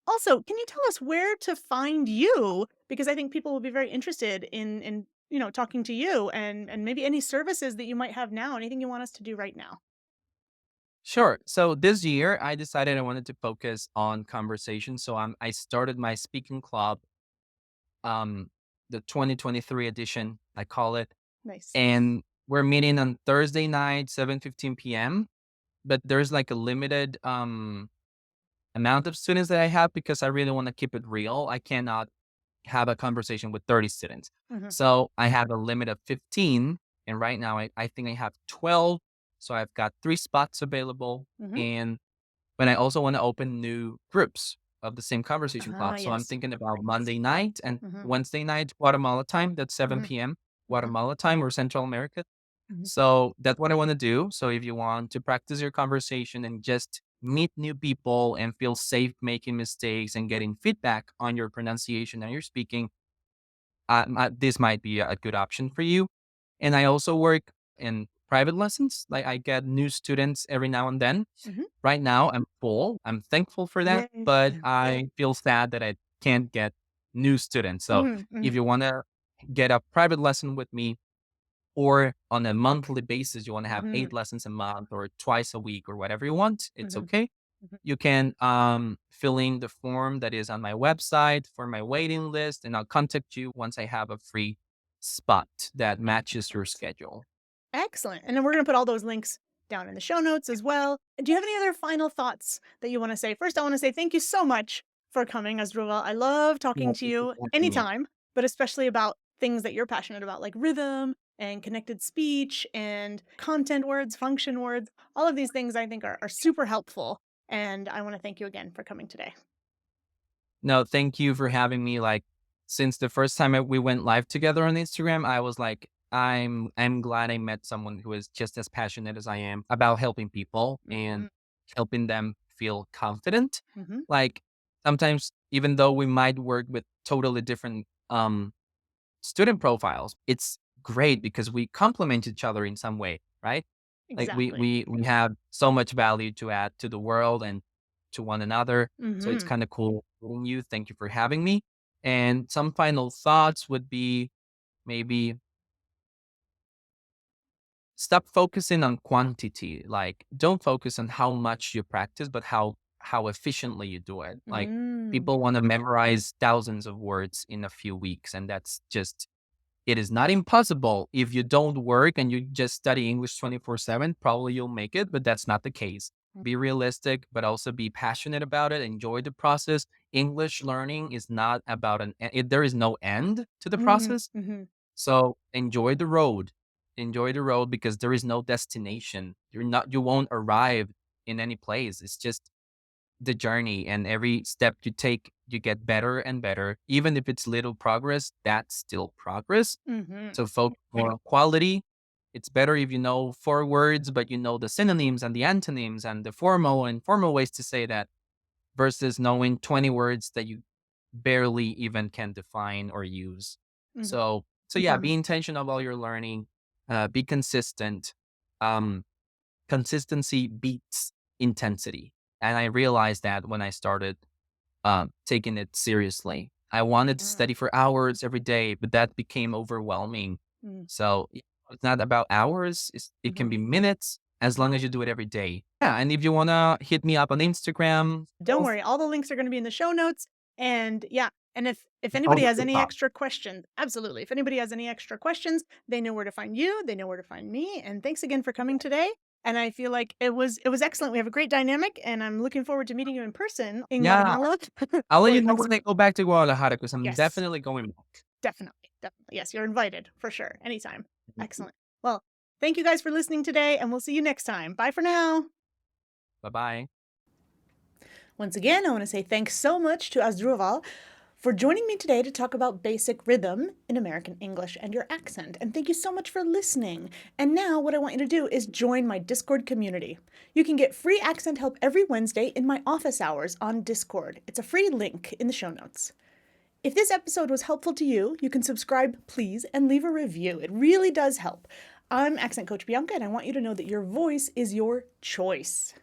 also, can you tell us where to find you? Because I think people will be very interested in talking to you and maybe any services that you might have now, anything you want us to do right now. Sure. So this year, I decided I wanted to focus on conversation. So I started my speaking club, um, the 2023 edition, I call it, Nice. and we're meeting on Thursday night, 7:15 p.m. But there's like a limited amount of students that I have because I really want to keep it real. I cannot have a conversation with 30 students. Mhm, So I have a limit of 15. And right now I think I have 12. So I've got 3 spots available. mhm. And but I also want to open new groups of the same conversation Ah, club. So I'm yes. thinking about Monday night and Mhm, Wednesday night, Guatemala time. That's mhm, 7 p.m. mhm, Guatemala time or Central America. mhm. So that's what I want to do. So if you want to practice your conversation and just meet new people and feel safe making mistakes and getting feedback on your pronunciation and your speaking, this might be a good option for you. And I also work in private lessons. Like I get new students every now and then. Mhm. Right now, I'm full. I'm thankful for that, Yay. but I feel sad that I can't get new students. So Mhm, if mhm. you want to get a private lesson with me, or on a monthly basis, you want to have Mhm. 8 lessons a month or twice a week or whatever you want, it's Mhm. okay. Mhm. You can fill in the form that is on my website for my waiting list, and I'll contact you once I have a free spot that matches your Excellent. schedule. Excellent. And then we're going to put all those links down in the show notes as well. Do you have any other final thoughts that you want to say? First, I want to say thank you so much for coming, Asdruval. I love talking Yeah, to thank you you for having me. anytime, but especially about things that you're passionate about, like rhythm and connected speech and content words, function words. All of these things I think are super helpful. And I want to thank you again for coming today. No, thank you for having me. Like, since the first time we went live together on Instagram, I was like, I'm glad I met someone who is just as passionate as I am about helping people and Mhm. helping them feel confident. Mhm. Like, sometimes even though we might work with totally different student profiles, it's great because we complement each other in some way, right? Like Exactly. we have so much value to add to the world and to one another. So it's Mhm. kind of cool meeting you. Thank you for having me. And some final thoughts would be maybe stop focusing on quantity. Like don't focus on how much you practice, but how efficiently you do it. Like Mm. people want to memorize thousands of words in a few weeks, and that's just it is not impossible. If you don't work and you just study English 24/7, probably you'll make it, but that's not the case. Be realistic, but also be passionate about it. Enjoy the process. English learning is not about there is no end to the Mhm. process. Mhm. So enjoy the road. Enjoy the road because there is no destination. You won't arrive in any place. It's just the journey, and every step you take, you get better and better. Even if it's little progress, that's still progress. Mhm. So focus more on quality. It's better if you know 4 words, but you know the synonyms and the antonyms and the formal and informal ways to say that versus knowing 20 words that you barely even can define or use. Mhm. So yeah, be Mhm. intentional while you're learning. Be consistent. Um, Consistency beats intensity, and I realized that when I started taking it seriously. I wanted to Mm. study for hours every day, but that became overwhelming. Mm. So it's not about hours. It can Mhm. be minutes as long as you do it every day. Yeah. And if you want to hit me up on Instagram, Don't worry, all the links are gonna be in the show notes, and yeah, and if I'll anybody hit has the any top. extra questions absolutely, if anybody has any extra questions, they know where to find you, they know where to find me, and thanks again for coming today, and I feel like it was excellent, we have a great dynamic, and I'm looking forward to meeting you in person in Yeah. Guatemala. I'll let Well, you know when I go back to Guadalajara because I'm yes, definitely going back. definitely, definitely, yes, you're invited, for sure, anytime. Excellent. Well, thank you guys for listening today, and we'll see you next time. Bye for now. Bye bye. Once again, I want to say thanks so much to Asdruval for joining me today to talk about basic rhythm in American English and your accent. And thank you so much for listening. And now, what I want you to do is join my Discord community. You can get free accent help every Wednesday in my office hours on Discord. It's a free link in the show notes. If this episode was helpful to you, you can subscribe, please, and leave a review. It really does help. I'm Accent Coach Bianca, and I want you to know that your voice is your choice.